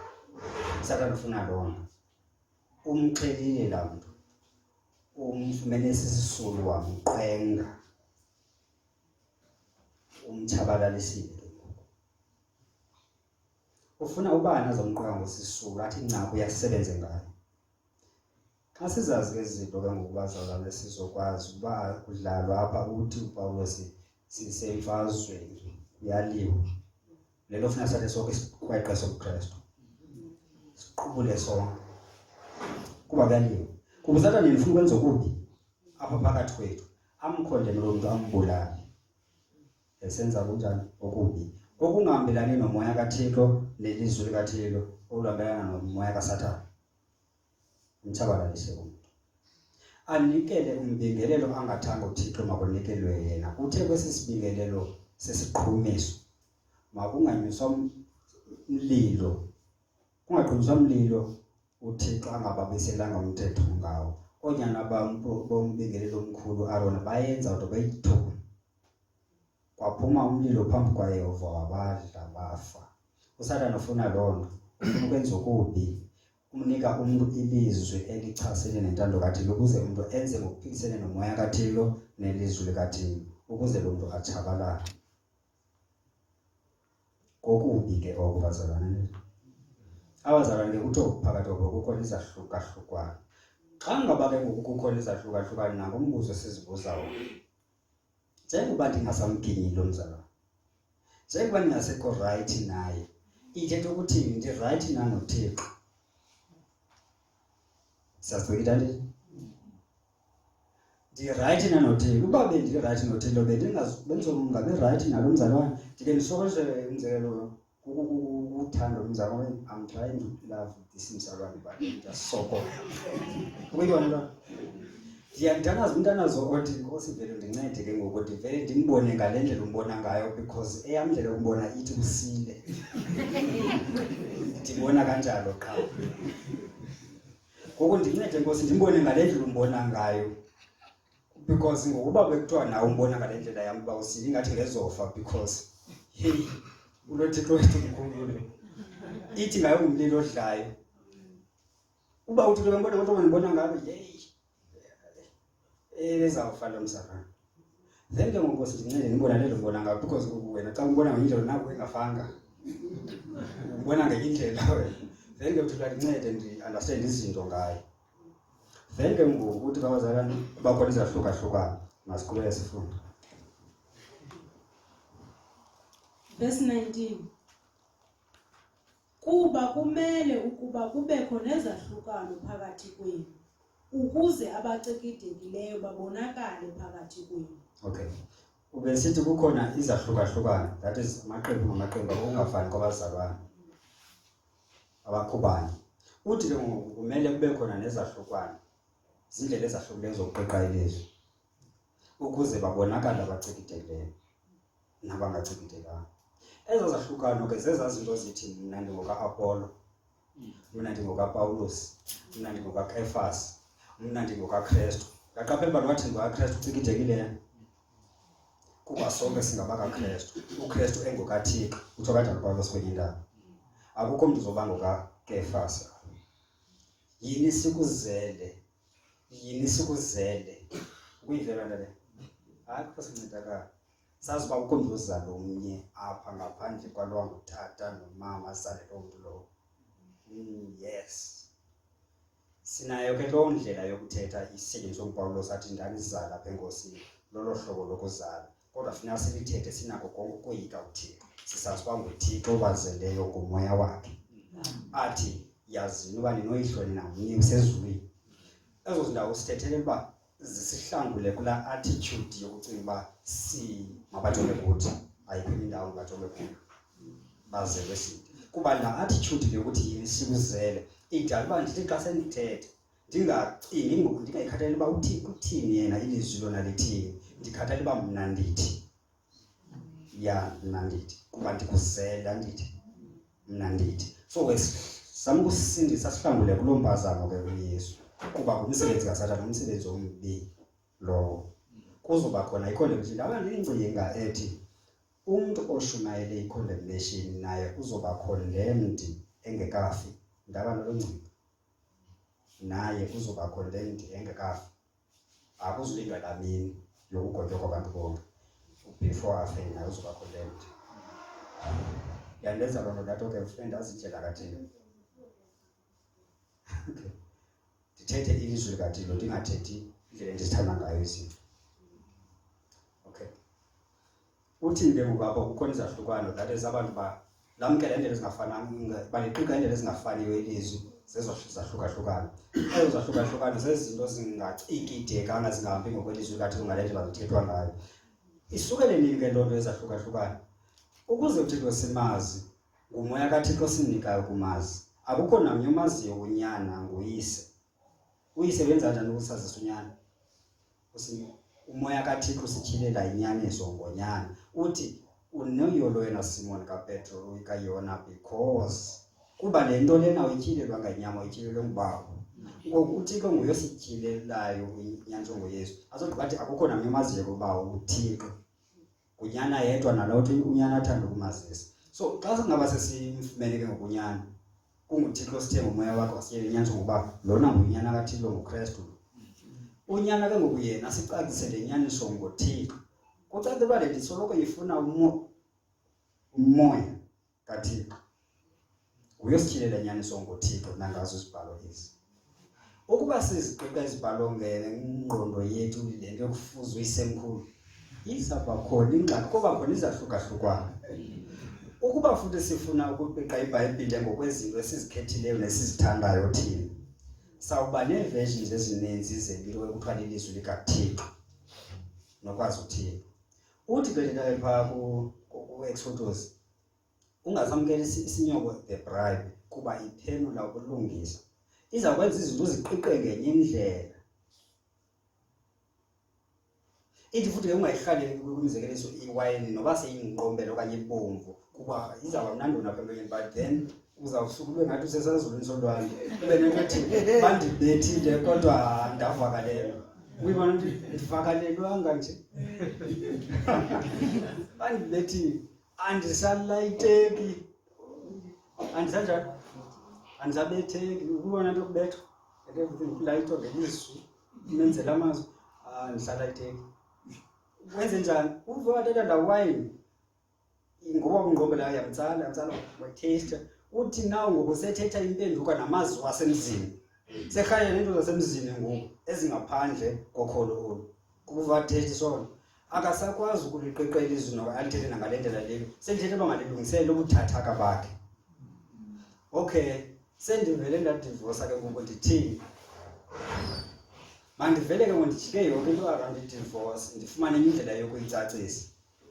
S1: Sathana ufuna lona. Umxelile laa muntu. Umfumene sisisulu wamqenga. Umtshabalalisile. Ufuna ubani azomqenga ngosisulu athi ncaku yasebenze ngayo. Xa sizazi ke izinto ke ngokubazalwane sizokwazi uba kudlalwa apha uthi uPawulos sisemfazweni uyaliwa. Lelo funa sathe sonke sikweqe sobuKristu. Siqubule sonke. Kuba kuyaliwa. Kuba Sathane nifuna ukwenza okubi apha phakathi kwethu. Amkhondele lo muntu ambulale. Esenza kunjani okubi. Okungahambelani nomoya kaThixo nelizwi likaThixo okuhambelana nomoya kaSathane. Umtshabalalise umuntu. Anikele umbingelelo angathanga uThixo makunikelwe yena. Kuthe kwesisibingelelo sesiqhumiso makunganyuswa umlilo. Kungaqiniswa umlilo uThixo angababiselanga umthetho ngawo. Onyana bombingelelo omkhulu Aaron bayenza kodwa bayithuba. Kwaphuma umlilo phambi kwaYehova wabadla bafa. USathane ufuna loo nto. Ufuna ukwenza okubi. Umnika umuntu ilizwi elichasene nentando kaThixo ukuze umuntu enze ngokuphikisene nomoya kaThixo nelizwi likaThixo ukuze lo muntu atshabalale. Kokubi ke oko bazalwane. Abazalwane ke kuthiwa phakathi kwabo kukhona izahluka-hlukwana. Xa ngaba ke ngoku kukhona izahluka-hlukwana nako umbuzo esizibuza wona. Njengoba ndingasamginyi lo mzalwane. Njengoba ndingasekho right naye. Ithetha ukuthi ndi-right na noThixo. Siyazibekela nje. Ndi-right na noThixo. Uba bendi-right noThixo bengabe right nalo mzalwane. Ndike ndisokolishe umzekelo uthando mzalwane. I'm trying to love this mzalwane but ndiyasoko. Ukuyibona lo. Ndiyadanaza umntana zokuthi Nkosi vele ndincede ke ngokuthi vele ndimbone ngale ndlela umbona ngayo because eyam ndlela umbona ithi usile. Ndibona kanjalo qha. Ngoku ndincede Nkosi ndimbone ngale ndlela umbona ngayo because ngokuba bekuthiwa nawe umbona ngale ndlela yam uba usile ingathi ngezofa because hey uloThixo wethu mkhulu. Ithi ngayo umlilo odlayo. Uba uthi lo mbona kodwa ngibona ngayo hey ezawufa lo mzalwane. Then ke ngoku sincede ngibona le mbona ngayo because wena xa umbona ngendlela nako engafanga. Ubona ngendlela wena. Then ke uthi ndincede ndi-understand izinto ngayo. Then ke ngoku uthi abazalwane bakhona izahluka-hlukana. Masiqhubeke sifunda.
S2: Verse 19. Kuba kumele ukuba kubekho nezahlukano phakathi kwenu ukuze abacekidekileyo babonakale phakathi kwenu. Okay. Ube sithi kukhona izahluka-hlukana. That is amaqembu ngamaqembu okungafani kwabazalwane. Abakhubani. Uthi ke ngoku kumele kube khona nezahlukana. Izindlela ezahlukileyo zokuqeqa ilizwi. Ukuze babonakale abacekidekileyo nabangacekidelanga. Ezo zahlukano ke zezazinto zithi mina ndingoka-Apollo. Mina ndingoka-Pawulos. Mina ndingoka-Kefas. Mina ndingokaKristu. Yaqaphela uba wathi ngokaKristu ucekidekileyo. Kuba sonke singabakaKristu. uKristu engokaThixo. Utho kanjani uPawulos kwenye indawo. Akukho mntu uzoba ngokaKefas. Yini sikuzele. Ukuyivela nto le. Akho sincedakala. Sazi uba ukho mntu ozala omnye apha ngaphandle kwalowa ngutata nomama azale loo mntu lowo. Yes. Sinayo ke loo ndlela yokuthetha isetyenziswa nguPawulos athi ndanizala apha enkosini. Lolo hlobo lokuzala. Kodwa funeka silithethe sinako konke ukoyika uThixo. Sisazi uba nguThixo obazeleyo ngomoya wakhe. Athi yazini uba ninoyihlo nina mnye usezulwini. Ezo zindawo sithethelela uba
S1: zisihlangule kula attitude yokucinga uba mabajonge kuthi ayikho indawo bajonge kuyo baze kwesini kuba la attitude yokuthi yini sikuzele idala uba ndithi xa sendithethe ndingacingi ngoku ndingayikhathaleli uba uthini yena ilizwi lona lithini ndikhathalele uba mna ndithi ya mna ndithi kuba ndikuzela ndithi mna ndithi so wesizama ukusindisa sihlangule kuloo mpazamo ke kuyesu kuba ngumsebenzi kaSathane umsebenzi ombi lowo kuzoba khona i-condemnation abandiyingcinga ethi umuntu oshumayele i-condemnation naye uzoba condemned engekafi ndaba nolongcinga naye uzoba condemned engekafi akuzulindwa lamini yokugotywa kwabantu bonke before afe naye uzoba condemned yandenza loo nto ndathi ke friend azindlela kaThixo okay ndithethe ilizwi likaThixo ndingathethi indlela endizithanda ngayo izinto okay uthini ke ngoku apho kukhona izahlukano that is abantu lamkela indlela ezingafananga baliqika indlela ezingafaniyo ilizwi zezahlukahlukana ezo zahlukahlukana zezinto zingacikidekanga zingahambi ngokwelizwi likaThixo ngale ndlela zithethwa ngayo isukele nini ke loo nto ezahlukahlukana ukuze uThixo simazi ngumoya kaThixo sinikayo kumazi akukho namnye umaziyo unyana nguyise uyise wenza njani ukusazisa unyana umoya kaThixo sityhilela inyaniso ngonyana uthi unoyolo yena Simon kaPetro uyikayona because kuba le nto lena uyityhilelwa ngenyama uyityhilelwe nguBaba ngoku uThixo nguye osityhilelayo inyaniso ngoYesu azogqiba athi akukho namnye umaziyo kuba uThixo unyana yedwa nalothi unyana athanda ukumazisa so xa singaba sesimfumene ke ngokunyana kunguThixo sithe umoya wakho asiyele inyaniso ngoba lona ngunyana kaThixo nguKristu unyana ke ngoku yena sicacise le nyaniso ngoThixo kucace uba le ndisoloko ifuna umoya kaThixo uyosityhilela inyaniso ngoThixo nangazo izibhalo ezi ukuba siziqiqa izibhalo ngengqondo yethu le nto yokufuza uyisemkhulu izaba khona ingxaki kuba khona izahlukahlukana ukuba futhi sifuna ukuqiqa iBhayibhile ngokwezinto esizikhethileyo nesizithandayo thina sawuba neversions ezininzi zempilo ekuthiwa lilizwi likaThixo nokwazi uthini uthi ke lena phaa ku-Exodus ungazamkela isinyoko the bribe kuba iphenula ukulungisa izakwenza izinto ziqiqe ngenye indlela ithi futhi ke ungayihlaleli kumzekeliso iwayini noba seyingqombelo okanye ibomvu kuba izaba mnandi napha emlonyeni but then uzawusuka ube ngathi usesazulwini solwandle ube nento ethi bandibethile kodwa ndavakalelwa uyibona ukuthi ndivakalelwanga nje bandibethile andisalayiteki andisanjani andisabetheki ubona into yokubethwa ukulayitwa ngelizwi imenzela amazwi andisalayiteki wenze njani uve wathatha la wine ngoba ungqombela yamtsala wetaste uthi nawo ngokusethetha impenduka namazwi asemzini sekhaya nento zasemzini ngoku ezingaphandle kokholo olu kuva thethi sona akasakwazi ukuliqeqela ilizwi noba alithethe nangalendlela leyo selithethe bangalilungisele ubuthathaka bakhe okay sendivele ndadivorce ke ngoku ndithini mandivele ke ngondijike yonke into around i-divorce ndifumane indlela yokuyicacisa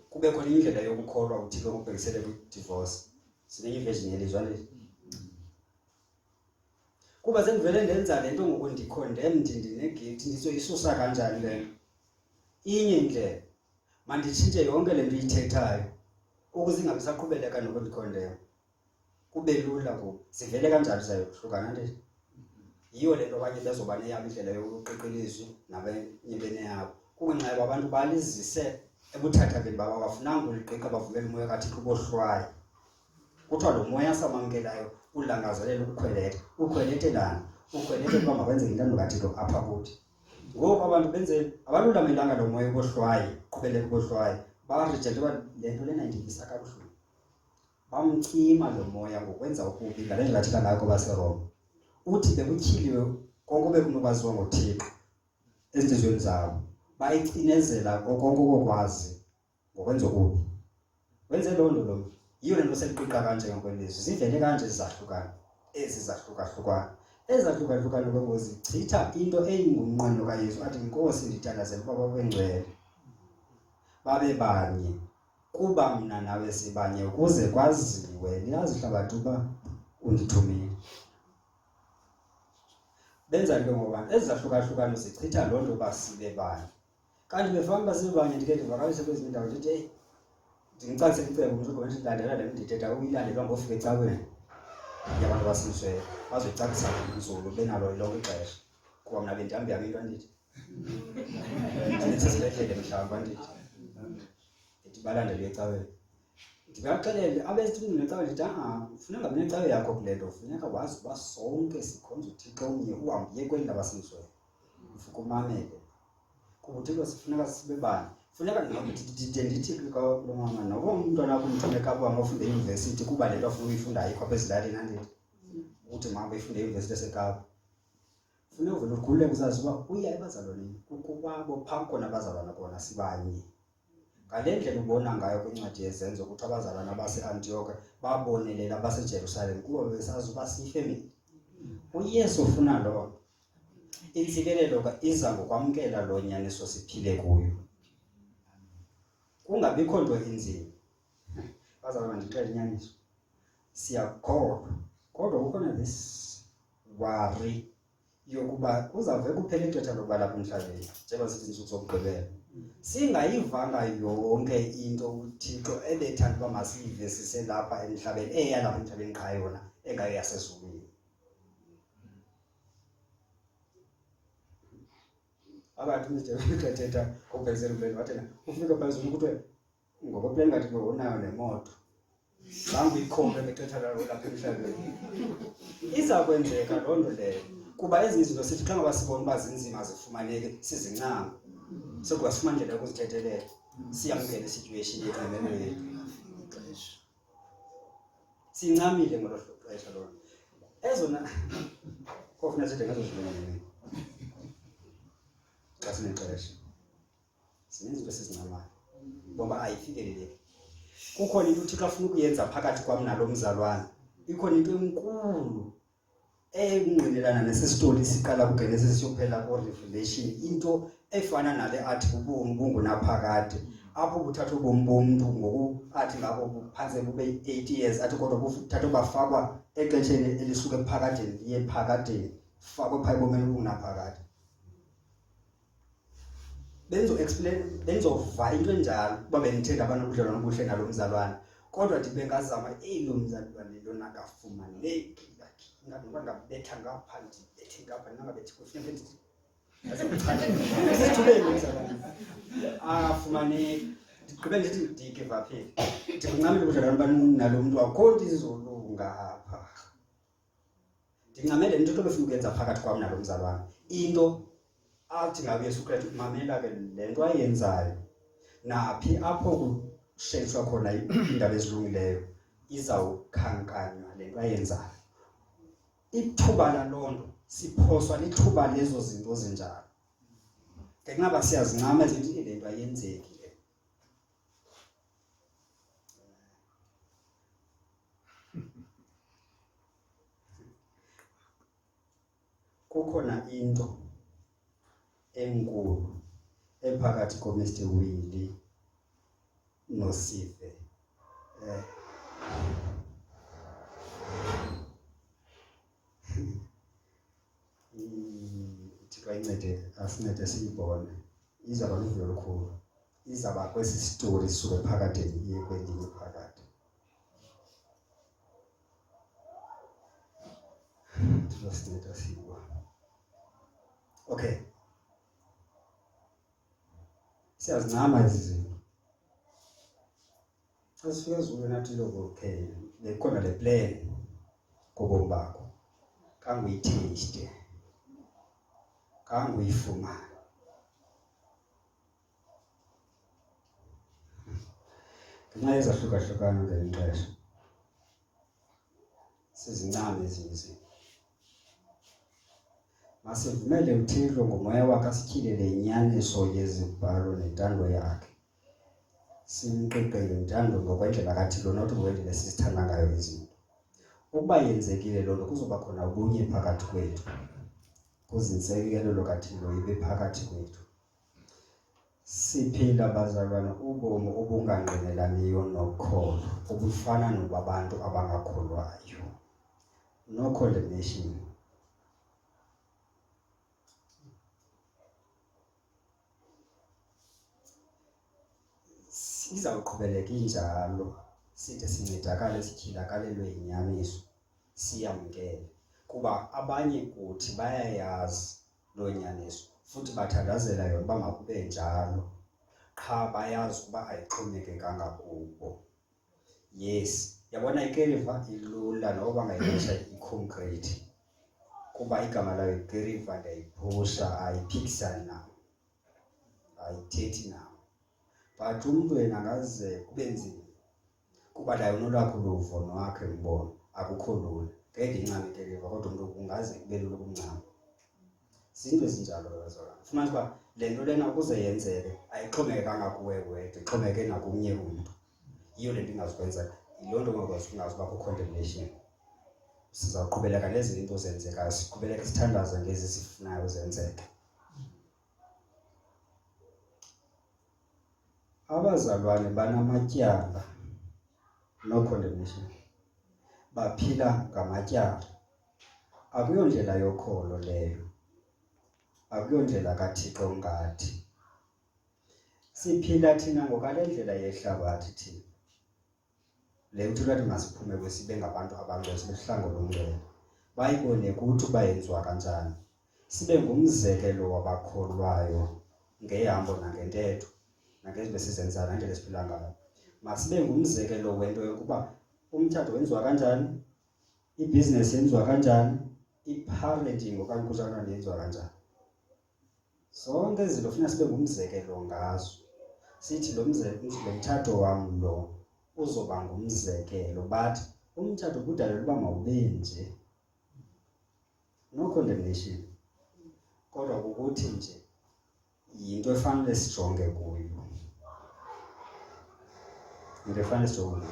S1: kube khona indlela yokukholwa uThixo ukubhekisele kwi-divorce sinenye version yelizwa nje kuba sendivele ndenza lento ngoku ndicondemned ndineguilt ndizoyisusa kanjani le inye indlela manditshintshe yonke le nto uyithethayo ukuze ingabe saqhubeleka nokundicondemn kube lula ngoku sivele kanjani sayohlukana nje yiyo le nto abanye bezoba neyabo indlela yokuqiqilizwi nabanye beneyabo kungenxa yoba abantu balizise ebuthathakeni baba abafunanga uliqiqa bavumela umoya kaThixo bohlwaye kuthiwa lo moya samamkelayo ulangazelela ukhweletelana ukhwelete kuba makwenzeke intando kaThixo apha kuthi ngoku abantu benzeni abalulamelanga lo moya bohlwaye qhubeleka bohlwaye barejecte uba le nto lena indivisa kabuhlungu bamcima lo moya ngokwenza ukubi ngale ndlela thina ngayo kwabaseRoma uthi bekutyhiliwe konke bekunokwaziwa ngoThixo ezintliziyweni zabo bayicinezela konke okokwazi ngokwenza okubi wenze loo nto lo yiyo le nto seliqiqa kanje ngokwelizwi zivele kanje zizahlukana ezi zahlukahlukana ezahlukahlukana kwengozi chitha into eyingumnqweno kaYesu athi inkosi ndithandazela baba bengcwele babe banye kuba mna nawe sibanye ukuze kwaziwe liyazi ihlabathi uba undithumile. Benza ke ngoba ezahlukahlukana zichitha loo nto basibe banye. Kanti befana basibe banye ndike ndivakalise kwezinye indawo ndithi hey ndingicacise icebo umuntu ngoba ndilandela le ndithetha uyilandelwa ngofika ecaweni. Yabantu basimswe bazocacisa inzulu benalo lonke ixesha kuba mna bendihamba yami into andithi ndisesibhedlele mhlawumbi ndithi balandele ecaweni ndingaxelele abesithi necawe ndithi funeka ngabe necawe yakho kule nto funeka wazi uba sonke sikhonza uThixo omnye uhambe uye kweli labasimswe ufuka umamele kuba uThixo sifuneka sibe bani funeka ndithi kulo mama noba umntwana wakho umthumeka kuba ngofunda eyunivesithi kuba le nto afuna uyifunda ayikho apha ezilalini andithi uthi mama ifunde eyunivesithi eseKapa funeka uvele ukhululeke uzazi uba uya ebazalwaneni kukwabo phambi khona abazalwana kona sibanye. Ngale ndlela ubona ngayo kwincwadi yezenzo ukuthi abazalwana base-Antioke babonelela abaseJerusalem kuba besazi uba siyifemeli. uYesu ufuna loo intsikelelo iza ngokwamkela loo nyaniso siphile kuyo kungabikho nto inzima. Bazalwana ndixele inyaniso siyakholwa kodwa kukhona this worry yokuba kuzawuvele kuphela ixesha lokuba lapha emhlabeni njengoba sithi insuku zokugqibela singayivanga yonke into uThixo ebethanda uba masiyive siselapha emhlabeni eyalapha emhlabeni qha yona engayo yasezulwini. Abantu mnjengokuthetha ngobhekisela upleni wathena ufika phezulu ukuthi ngoba pleni ngathi unayo nemoto zange uyikhombe ngexesha lalo lapha emhlabeni. Iza kwenzeka loo nto leyo kuba ezinye izinto sithi xa ngaba sibona uba zinzima zifumaneke sizincama sokuba sifumane indlela yokuzithethelela siyamkele isituation yethu nememo yethu sincamile ngolo xesha lona ezona kofuna sithe ngazo zilungile xa sinexesha zininzi into esizincamayo ngoba ayifikeleleki. Kukhona into uThixo afuna ukuyenza phakathi kwam nalo mzalwane. Ikhona into enkulu engqinelana nesisitori siqala kuGenesis siyophela ko-Revelation into efana nale athi ubomi bungunaphakade apho buthatha ubomi bomntu ngoku athi ngabo buphantse bube 80 years athi kodwa buthatha bafakwa exesheni elisuke ephakadeni liye ephakadeni fakwe phaya ebomini bungunaphakade. Benzova into enjalo kuba bendithanda abantu ubudlelwane obuhle nalo mzalwane kodwa ndibe ngazama lo mzalwane lo nakafumaneki ngoba ngabetha ngapha ndibethe ngapha nangabethi kufuneka ndithi asithubeni mzalwane afumaneki ndigqibe ndithi ndigive up ndikuncamile ubudlelwane nalo mntu akho nto izolunga apha. Ndingcamele into befuna ukuyenza phakathi kwam nalo mzalwane into athi ngabe uYesu Kristu mamela ke le nto ayenzayo naphi apho kusheshwa khona indaba ezilungileyo izawukhankanywa le nto ayenzayo. Ithuba laloo nto siphoswa lithuba lezo zinto zinjalo ngenxa siyazincama ezithi le nto ayenzeki le. Kukhona into enkulu ephakathi koMr Willie noSive Thixo ayincede asincede siyibone izaba luvuyo olukhulu izaba kwesi story suke phakathi iye kwelinye phakathi. Thixo asincede siyibone. Okay, siyazincama ezi zinto xa sifika ezulwini nathi lokho okay bekhona le plan ngobomi bakho kanguyitheste kanguyifumana ngenxa yezahlukahlukana ngeli xesha sizincame ezinye izinto. Masivumele uThixo ngomoya wakhe asityhilele inyaniso yezibhalo nentando yakhe simqiqe ngentando ngokwendlela kaThixo not ngokwendlela esizithanda ngayo izinto. Ukuba yenzekile loo nto kuzoba khona ubunye phakathi kwethu. Kuzinsekelo kaThixo ibe phakathi kwethu. Siphinda bazalwana ubomi obungangqinelaniyo nokholo obufana nobabantu abangakholwayo. No condemnation. Sizawuqhubeleka injalo side sincedakale sityhilakalelwe yinyaniso siyamkele kuba abanye kuthi bayayazi loo nyaniso futhi bathandazela yona uba makube njalo qha bayazi ukuba ayixhomekekanga kubo. Yes, yabona ikeriva ilula noba ngayisha i-concrete kuba igama layo ikeriva ndayiphusha ayiphikisani nayo ayithethi nayo. But umntu yena angaze kube nzima kuba nayo nolwakho luvo nowakhe mbono akukho lula. Ngeke incame ikeriva kodwa umntu ungaze kube lula ukumncama. Zinto ezinjalo bazalwane. Fumanisa uba le nto lena ukuze yenzeke ayixhomekekanga kuwe wedwa, ixhomeke nakumnye umntu. Yiyo le nto ingazukwenza. Yiloo nto ngokwazi ungazi uba ku-condemnation. Sizawuqhubeleka lezi zinto zenzekayo, siqhubeleke sithandaza ngezi sifunayo zenzeke. Abazalwane banamatyala, no condemnation. Baphila ngamatyala. Akuyondlela yokholo leyo. Akuyondlela kaThixo ngathi. Siphila thina ngokale ndlela yehlabathi thina. Le uthulathi masiphume kwesibe ngabantu abangcwele sibuhlangu lomngcwele. Bayibone kuthi uba yenziwa kanjani. Sibe ngumzekelo wabakholwayo ngehambo nangentetho nangezinto sizenzayo ngendlela esiphila ngayo. Masibe ngumzekelo wento yokuba umthatho wenziwa kanjani, ibhizinesi yenziwa kanjani, iparenting okanye ukuzalana yenziwa kanjani. Zonke izinto funeka sibe ngumzekelo ngazo. Sithi lo mthatho wam lo uzoba ngumzekelo but umthatho kudalelwa uba mawube nje. No condemnation. Kodwa kukuthi nje yinto efanele sijonge kuyo. Into efanele sijonge kuyo.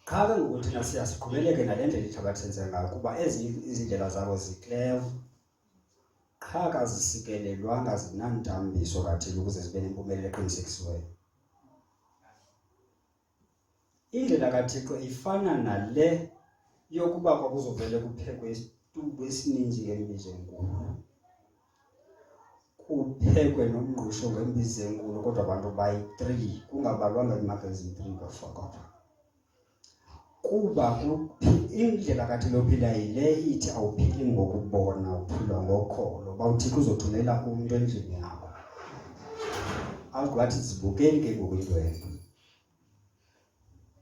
S1: Qha ke ngoku thina siyasiqhubeleke nale ndlela ithabatha senze ngayo kuba izindlela zabo ziclever. Qha kazisikelelwanga zinantambiso kaThixo ukuze zibe nempumelelo eqinisekisiweyo. Indlela kaThixo ifana nale yokuba kwakuzovele kuphekwe isitubu esininzi ngembizo enkulu. Kuphekwe nomngqusho ngembizo enkulu kodwa abantu bayi-3 kungabalwanga iimagi eziyi-3 kafaka. Kuba indlela kaThixo yophila yile ithi awuphili ngokubona uphila ngokholo. Bawuthixo uzothumela umntu endlini yakho. Awugwathi zibukeli ke ngoku into ento.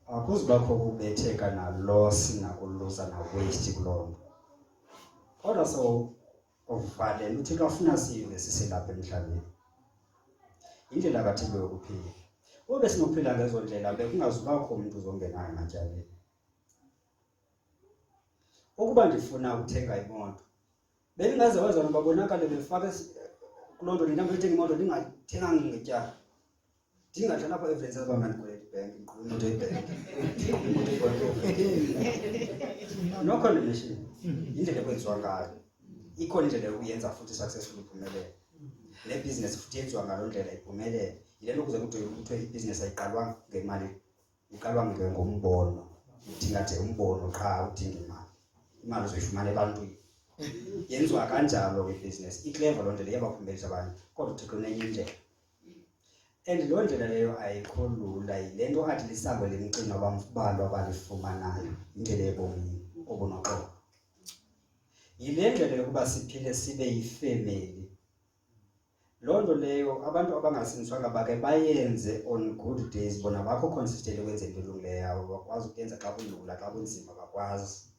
S1: Akuzubakho kubetheka naloss nakuluza na-waste kuloo nto. Kodwa so uvalela uThixo afuna sive siselapha emhlabeni. Indlela kaThixo yokuphila. Ube sinokuphila ngezo ndlela bekungazubakho umntu uzongena ematyaleni. Ukuba ndifuna ukuthenga imoto bendingaze wazana babonakale befake kuloo nto ndinambe uthenga imoto ndingathenganga ngetyala. Ndingadlala apha evidence uba mandikweleta ibhenki ndiqhuba imoto yebhenki. No condemnation. Indlela ekwenziwa ngayo. Ikhona indlela yokuyenza futhi successful iphumelele. Le business futhi yenziwa ngaloo ndlela iphumelele. Yile nto kuze kuthiwe ibhizinesi ayiqalwa ngemali, iqalwa ngombono. Udinga nje umbono qha udinga imali. Imali uzoyifumana ebantwini. Yenziwa kanjalo ke ibhizinesi. Iclever loo ndlela iyabaphumelelisa abantu kodwa uThixo unenye indlela. And loo ndlela leyo ayikho lula. Yile nto athi lisango lemicino abambalwa abalifumanayo. Indlela ebomini obunoxolo. Yile ndlela yokuba siphile sibe yifemeli. Loo nto leyo abantu abangasinzwanga bake bayenze on good days bona bakho consistent ukwenza into elungileyo yabo. Bakwazi ukuyenza xa kulula xa kunzima bakwazi.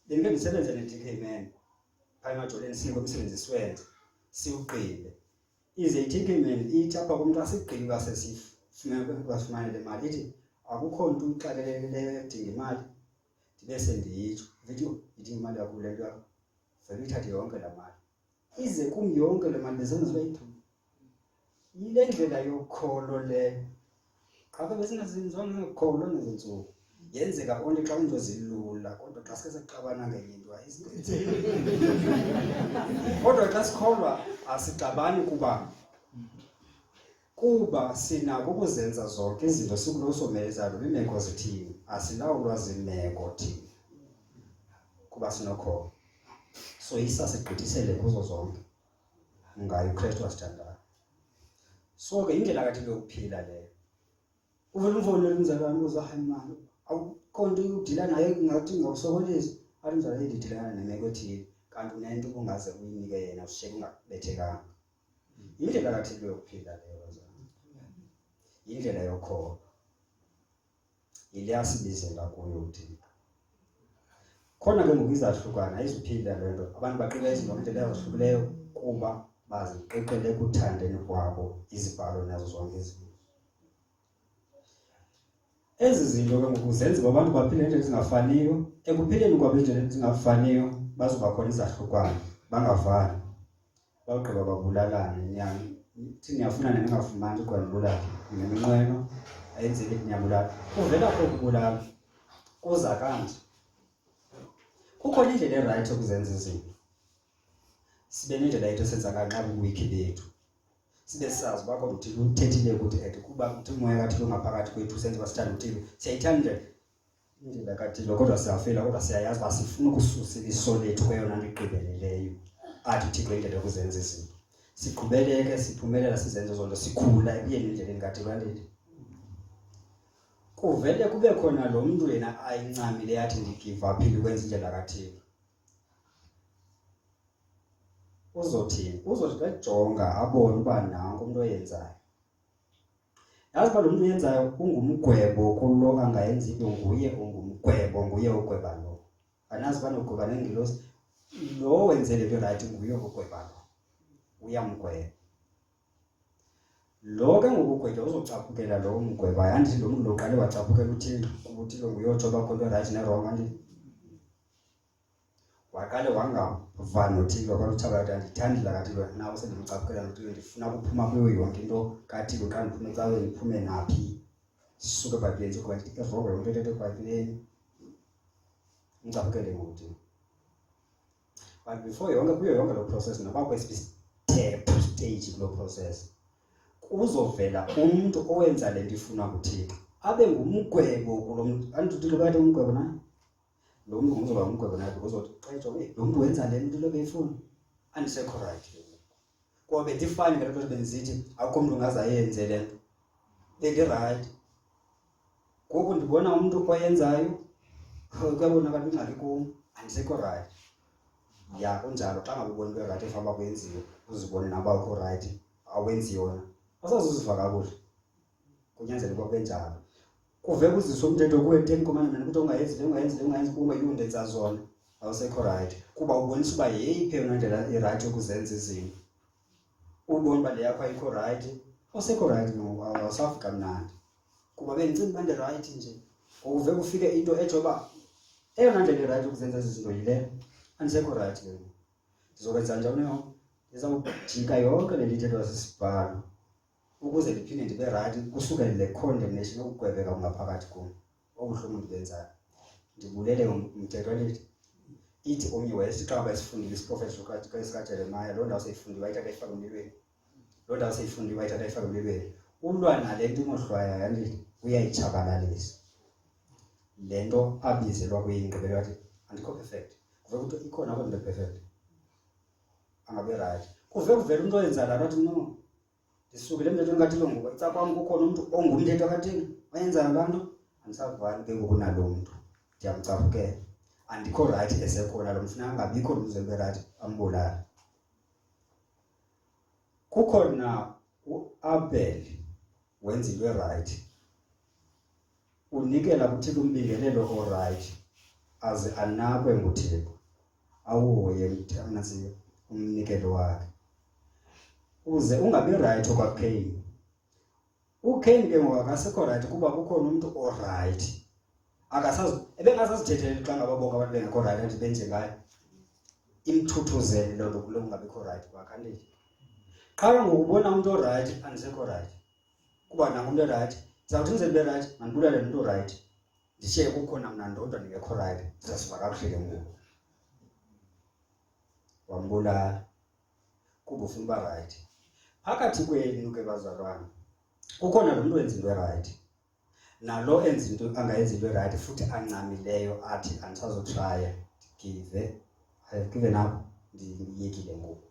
S1: Bengike ndisebenze ne-DK man phaya emajoleni sinikwe umsebenzi siwenze siwugqibe. Ize i-DK man ithi apha kumntu asigqiba sesifumane le mali ithi akukho nto uxeleleleyo edinga imali. Ndibe sendiyitsho vidiyo idinga imali yakho le nto yakho vele uyithathe yonke laa mali. Ize kum yonke le mali besenziwe yithuba. Yile ndlela yokholo leyo. Qha ke besingazinzwanga ngokholo ngezintsuku.
S2: yenzeka only xa into zilula kodwa xa sike sexabana ngenye into ayisenze. Kodwa xa sikholwa asixabani kuba sinako ukuzenza zonke izinto sikulosomelezana imeko zithini asilawulwa zimeko thina kuba sinokholwa. So isasigqithisele kuzo zonke ngayo uKristu asithandayo. So ke indlela kathi yokuphila leyo. Uvela umfonele umzalwane uza hayimani awukho nto udila naye ngathi ngokusokolisa athi umzalwane endidilana nemeko ethile kanti unento ubungaze uyinike yena usisheke ungabethekanga. Indlela kathi yokuphila leyo bazalwane. Indlela yokholwa. Ile sibizela kuyo uthini. Khona ke ngoku izahlukana ayizuphila le nto. Abantu baqhubeka izinto ngendlela ezahlukileyo kuba baziqeqele ekuthandeni kwabo izibhalo nazo zonke izinto. Ezi zinto ke ngoku zenza abantu baphile ngendlela ezingafaniyo. Ekuphileni kwabo indlela ezingafaniyo bazoba khona izahlukana bangavani. Bawugqiba babulalane nyani. Thina yafuna nengafumani kwandibulala neminqweno ayenzeke inyabulala. Kuvela kokubulala kuza kanje. Kukho indlela eright yokuzenza izinto. Sibe nendlela yethu esenza kanxa kuwiki bethu. Sibe sazi uba kodwa uthile uthethile ukuthi kuba uthi umoya kaThixo ngaphakathi kwethu senze basithanda uthile. Siyayithanda indlela kaThixo kodwa siyafela kodwa siyayazi uba sifuna ukususela iso lethu kweyona nto igqibeleleyo. Athi uThixo indlela yokuzenza izinto. Siqhubeleke siphumelela sizenze zonke sikhula ekuyeni indlela engathi kuvele kube khona lo muntu yena ayincamile yathi ndigive up ukwenza indlela kaThixo. Uzothi bejonga abone uba nanko umuntu oyenzayo. Yazi uba lo muntu oyenzayo ungumgwebo kulo angayenzi into nguye ungumgwebo nguye ogweba lo. Anazi uba nogweba nengilosi lo wenze le nto right nguye ogweba lo. Uyamgweba. Lo ke ngokugwetya uzocaphukela lo umgweba yandithi lo muntu loqale wacaphukela uThixo kuba uThixo nguyojoba khona right ne-wrong andithi. Waqale wangava noThixo kwaluthakathi andithandile kaThixo nawe sendimcaphukela noThixo ndifuna ukuphuma kuyo yonke into kaThixo xa ndiphume ecaweni ndiphume naphi. Sisuke eBhayibhileni sokuba ndithi erongo yonke into ethetha eBhayibhileni. Umcaphukele ngokuThixo. But before kuyo yonke lo process noba kwesistep stage kulo process uzovela umuntu owenza le nto ifuna kuThixo abe ngumgwebo kulo muntu. Andithi bathi umgwebo naye lo muntu uzoba umgwebo naye uzothi xetsho lo muntu wenza le nto lebeyifuna andisekho right. Kuba bendifani ngelo nto benzithi akukho umuntu ungazayenze le nto bendi-right. Ngoku ndibona umuntu oyenzayo kuyabonakala ingxaki kum andisekho right. Ya kunjalo xa ngabe ubona into right efaba kwenziwe uzibone naba ukho right awenzi yona asazuziva kakuhle. Kunyanzeleka kube njalo. Kuve kuziswa umthetho kuwe-10 commandment ukuthi ungayenzi kuba yundenza zona awusekho right kuba ubonisa uba yeyiphi yona ndlela i-right yokuzenza izinto. Ubona uba le yakho ayikho right awusekho right ngoku awusafika mnandi kuba bendicinga uba ndi-right nje. Uve kufike into etsho uba eyona ndlela i-right yokuzenza ezi zinto yile andisekho right ke. Ndizokwenza njani yonke? Ndizawujika yonke le nto ithethwa sisibhalo ukuze ndiphinde ndibe right kusukela le condemnation okugwebeka kungaphakathi kum obuhlungu ndibenzayo. Ndibulele umthetho lithi ithi omnye wesi xa besifundile isiprofethi sikaJeremiah loo ndawo seyifundiwe ayithatha ayifake emlilweni. Loo ndawo seyifundiwe ayithatha ayifake emlilweni. Ulwa nale nto imohlwayo yandithi uyayitshabalalisa. Le nto abizelwa kuyingqibelo wathi andikho perfect. Kuve ukuthi ikhona kodwa into perfect angabe right. Kuve kuvela umuntu oyenza la wathi no ndisukile emthethweni kaThixo ngoku eca kwam kukhona umuntu ongumthetho kaThixo oyenzayo laa nto andisavani ke ngoku nalo mntu ndiyamcaphukela andikho right esekhona lo mntu funeka angabikho lo mzembe right ambulala. Kukhona uAbel wenza into right unikela kuThixo umbingelelo oright aze anakwe nguThixo awuhoye mthanasi umnikelo wakhe uze ungabi right okwaKain. uKain ke ngoku akasekho right kuba kukhona umuntu oright ebengasazithetheli xa ngaba bonke abantu bengekho right anti benje ngayo imthuthuzele loo nto kulo ungabikho right kwakhe andithi. Qala ngokubona umuntu oright andisekho right kuba nangu umuntu right ndizawuthi ndize ndibe right mandibulale umuntu right ndishiye kukhona mna ndodwa ndingekho right ndizasiva kakuhle ke ngoku wambulala kuba ufuna uba right phakathi kwenu ke bazalwane kukhona lo muntu wenza into right nalo enza into angayenzi into right futhi ancamileyo athi andisazotrya give up ndiyekile ngoku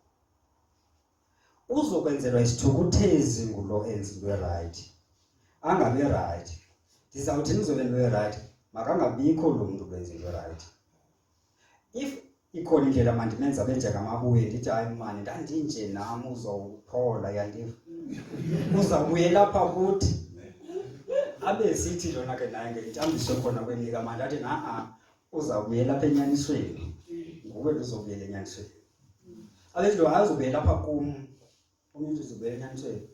S2: uzokwenzelwa isithukuthezi ngulo enza into right angabe right ndizawuthi nizobe into right makangabikho lo muntu wenza into right if ikhona indlela mandimenza benjengamabuye ndithi hayi mani ndandinje nami uzowuphola yandiva uzawubuyela apha kuthi abe sithi lona ke naye ngentambiso khona kwenika manje athi uzawubuyela apha enyanisweni nguwe uzobuyela enyanisweni abethi lo azobuyela apha kum umuntu uzobuyela enyanisweni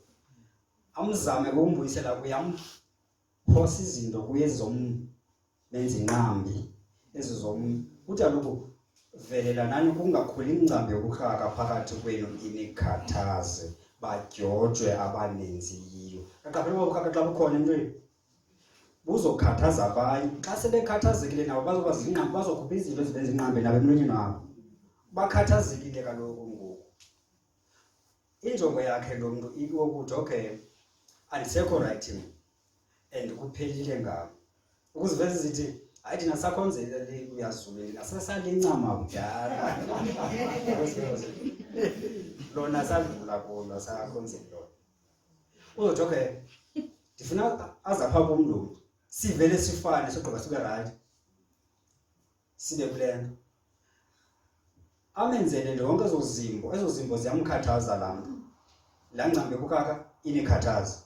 S2: amzame ukumbuyisela kuyamphosa izinto kuye ezizomenza inqambi uthi kaloku velela nani kungakhuli ingcambi yokurhaka phakathi kwenu inikhathaze badyojwe abaninzi yiyo kaqaphela ukurhaka xa bukhona emntwini buzokhathaza abanye xa sebekhathazekile nabo bazoba zingqambi bazokhupha izinto ezibenza inqambi nabo emlonyeni wabo bakhathazekile kaloku ngoku injongo yakhe lo muntu ikuthi okay andisekho right and kuphelile ngabo ukuziveza zithi hayi thina sakhonzele uyazule nasasalincama kudala lona sadlula kulo sakhonzele lona uzothi okay ndifuna azapha kumlo sivele sifane sogqiba sibe right sibe kulena amenzele lonke ezo zimbo ziyamkhathaza la muntu la ngcambe bukaka inikhathaza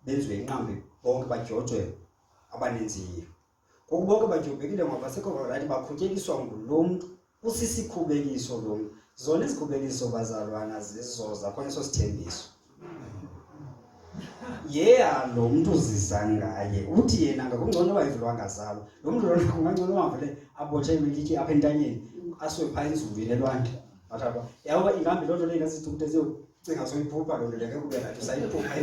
S2: benziwe inqambi bonke badyojwe abaninziyo kokubonke bajobekile ngoba sekho right bakhutyekiswa ngulo muntu usisikhubeliso lo muntu zona izikhubeliso bazalwana zizoza khona eso sithembiso lo muntu uzisa ngaye uthi yena ngakungcono bayivulwa ngazalo lo muntu lona kungangcono wavele abotshe imiliki apha entanyeni aswe pha enzulwini elwandle athaba yaba ingambi lonto le ngasithukutheziyo cinga soyiphupha lonto le ngeke nathi sayiphupha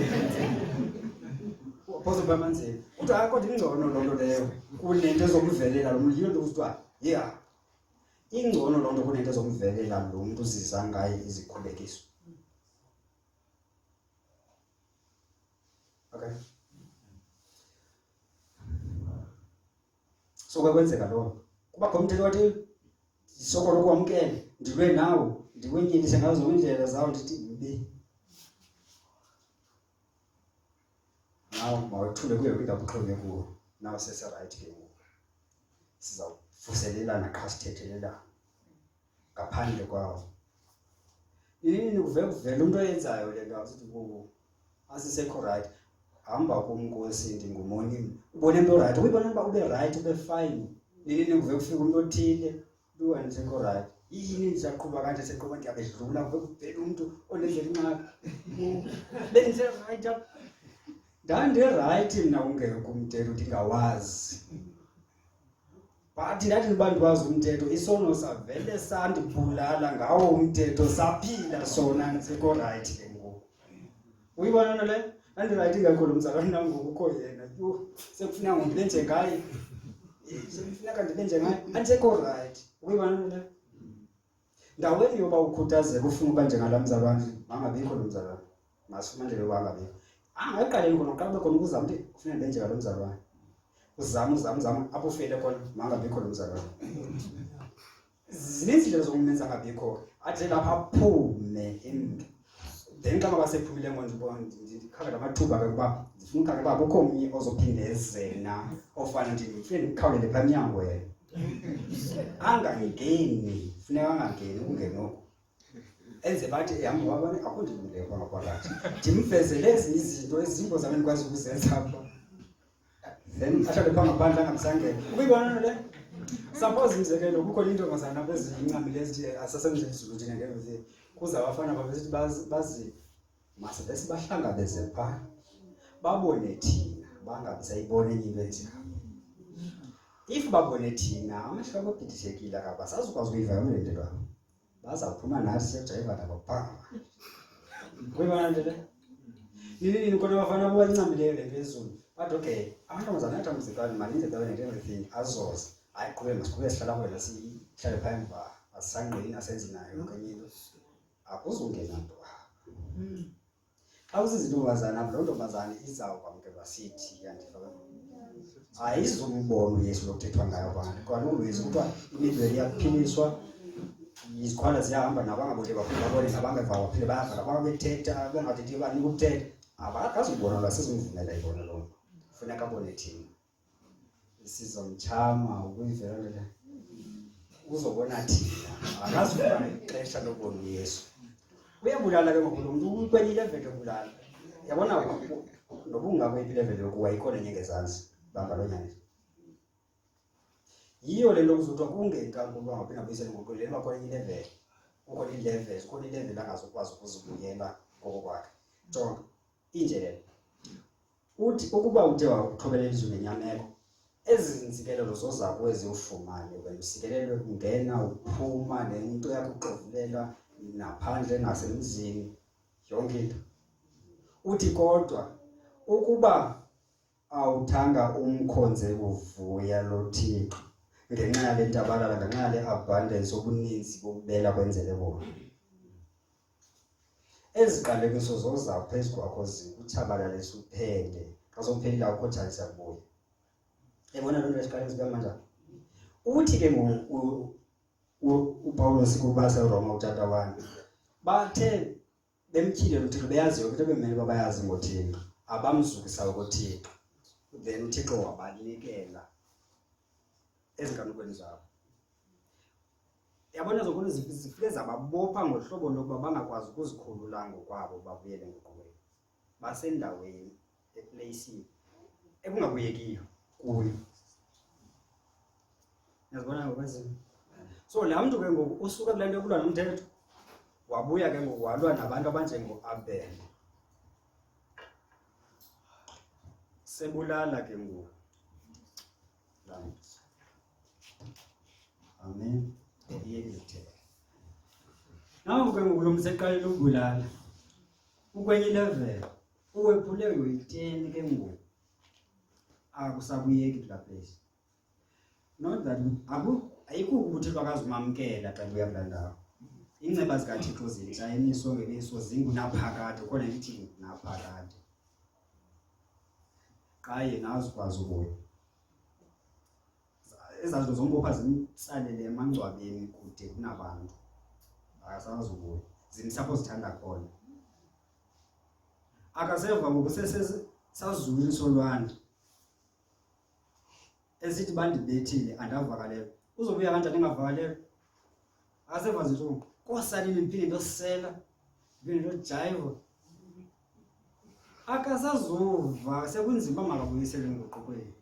S2: phoso bamanzini uthi akho ingcono lonto leyo kunento ezomvelela lo muntu yiyo nto uzitwa ingcono lonto kunento ezomvelela lo muntu uzisa ngaye izikhubekiso okay so kwenzeka lo kuba khona umthetho wathi isoko lokwamkela ndilwe nawe ndikwenyelise ngazo indlela zawo ndithi mbi nawo mawuthule kuyo indabuxhonye kuwo nawo sese right ke ngoku sizawuvuselelana qha sithethelelana ngaphandle kwawo yini kuvela umuntu oyenzayo le nto asithi kuwo asisekho right hamba kumnkosi ndingumoni ubone into right uyibona uba ube right ube fine yini kuve kufika umuntu othile uba ndisekho right yini ndizaqhuba kanje seqhuba ndiyabedlula kuvela umuntu onendlela inqabi benze right up ndandi-right mna ungekho umthetho ndingawazi but ndathi ndibantu wazi umthetho isono savele sandibulala ngawo umthetho saphila sona ndisekho right ke ngoku uyibona nto le andirayithi kakhulu mzalwane nangoku ukho yena sekufuneka ndibe njengaye sekufuneka ndibe njengaye andisekho right uyibona nto le ndaweni yoba ukhuthazeka ufuna uba njengala mzalwane mangabikho lo mzalwane masifumandele uba angabikho eqaleni khona xa ube khona ukuzama ukuthi kufuneka ndibe njengalo mzalwane uzama apho ufele khona mangabikho lo mzalwane zininzi indlela zokumenza angabikho athi lapha aphume then xa mabasephumile ndikhangela amathuba ke kuba ndifuna ukhangela uba kukho omnye ozophindezena ofana ndifune ndikhawulele kulaa mnyango wena angangeni funeka angangeni ukungenoku enze bathi ehamba wabone akho ndilungileyo kwangaphakathi ndimvezele ezinye izinto ezimbo zami ndikwazi ukuzenza apha then ahlale phaa ngaphandle angamsangela ukuyibona nto le suppose imzekelo kukhona intombazana apha eziyincamile ezithi asasemzini izulu thina ngevezi kuza abafana babesithi bazi masebe sibahlangabeze phaa babone thina bangabi sayibona enye into enzekayo if babone thina amehlo abo abhidishekile akaba sazukwazi ukuyiva yonke le nto lwabo bazawuphuma nathi sejayiva nabo phaa kuyibona nto le
S1: Yini khona bafana abancamileyo lephezulu. But okay, amantombazana athambisekayo maninzi into and everything azoza. Ayiqhubeke masiqhubeke sihlala kwena sihlale phaa emva asangqini asenzi nayo yonke into. Akuzungena nto. Xa usizintombazana apho loo ntombazana izawukwamkelwa sithi yandifaka. Ayizumbona uYesu lokuthethwa ngayo abantu. Kaloku uYesu kuthiwa imidlelo iyaphiliswa, izikhwala ziyahamba nabangabonke babone nabangeva baphile bayava nabangabethetha bangathethi banika ukuthetha. Abakazubona lasizimvumela ibona loo nto. Funeka abone thina. Sizomchama ukuyivela uzobona thina. Akazubona ixesha lokubona uYesu. Uyabulala ke ngoku lo muntu kwenye level yokubulala. Yabona noba ungakwephi level yokuwa ikhona enye ngezantsi bamba lo nyani. Yiyo le nto kuzothiwa kungenkankulu uba ngaphinda buyisele ngokuqelele uba khona enye level. Kukho i-levels, khona i-level angazokwazi ukuzibuyela ngokokwakhe. Jonga injelela. Uthi ukuba uthe wakuthobela ilizwi ngenyameko, ezi ntsikelelo zoza kuwe ziwufumane wena usikelelwe kungena uphuma nento yakho uxovulela naphandle nasemzini yonke into. Uthi kodwa ukuba awuthanga umkhonze uvuya lo Thixo ngenxa yale ntabalala ngenxa yale abundance obuninzi bobubela kwenzele bona. Eziqalekiso zoza phezu kwakho zikutshabalalisa uphele. Xa sowuphelile akukho chance yakubuya. Ebona loo nto esiqalekiso kanjani? Uthi ke ngoku uPawulos kubaseRoma utata wami bathe bemtyhile lo Thixo beyazi yonke into bemele uba bayazi ngoThixo abamzukisayo koThixo. Then uThixo wabanikela ezinkanukweni zabo. Yabona zokuna zifike zababopha ngohlobo lokuba bangakwazi ukuzikhulula ngokwabo babuyele ngokuqhubeka. Basendaweni eplacini ekungabuyekiyo kuyo. Yazibona ngokwezimo. So laa mntu ke ngoku usuka kule nto yokulwa nomthetho wabuya ke ngoku walwa nabantu abanjengo-Abel. Sebulala ke ngoku. Amen. Yeyithe. Nawo ke ngoku lo mseqalile ukubulala. Ukwenye level uwephule uyi-10 ke ngoku. Akusabuyeki kula place. Not that ayikho ukuthi akazumamkela xa buya kulaa ndawo. Iinceba zikaThixo zintsha emiso ngemiso zingunaphakade khona ithi naphakade. Xa yena azikwazi ukuya. Ezazo zombopha zimtsalele emangcwabeni kude kunabantu. Akasazi ukuya. Zimsapho zithanda khona. Akaseva ngoku sasazula isolwandle. Esithi bandibethile andavakalelo. Uzobuya kanjani engavakalelo? Aseva zinto kosalini impilo ndosela, impilo ndojive. Akasazuva sekunzima makabuyisele ngoqoqweni.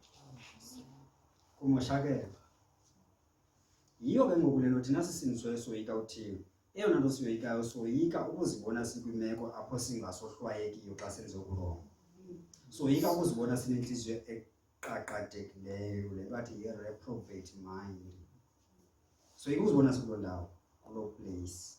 S1: Kumoshakela. Yiyo ke ngoku lelo thina sisiniswe soyika uThixo. Eyona nto siyoyikayo soyika ukuzibona sikwimeko apho singasohlwayekiyo xa senze okurongo. Soyika ukuzibona sinenhliziyo eqaqadekileyo le nto athi yi-reprobate mind. Soyika ukuzibona sikuloo ndawo, kuloo place.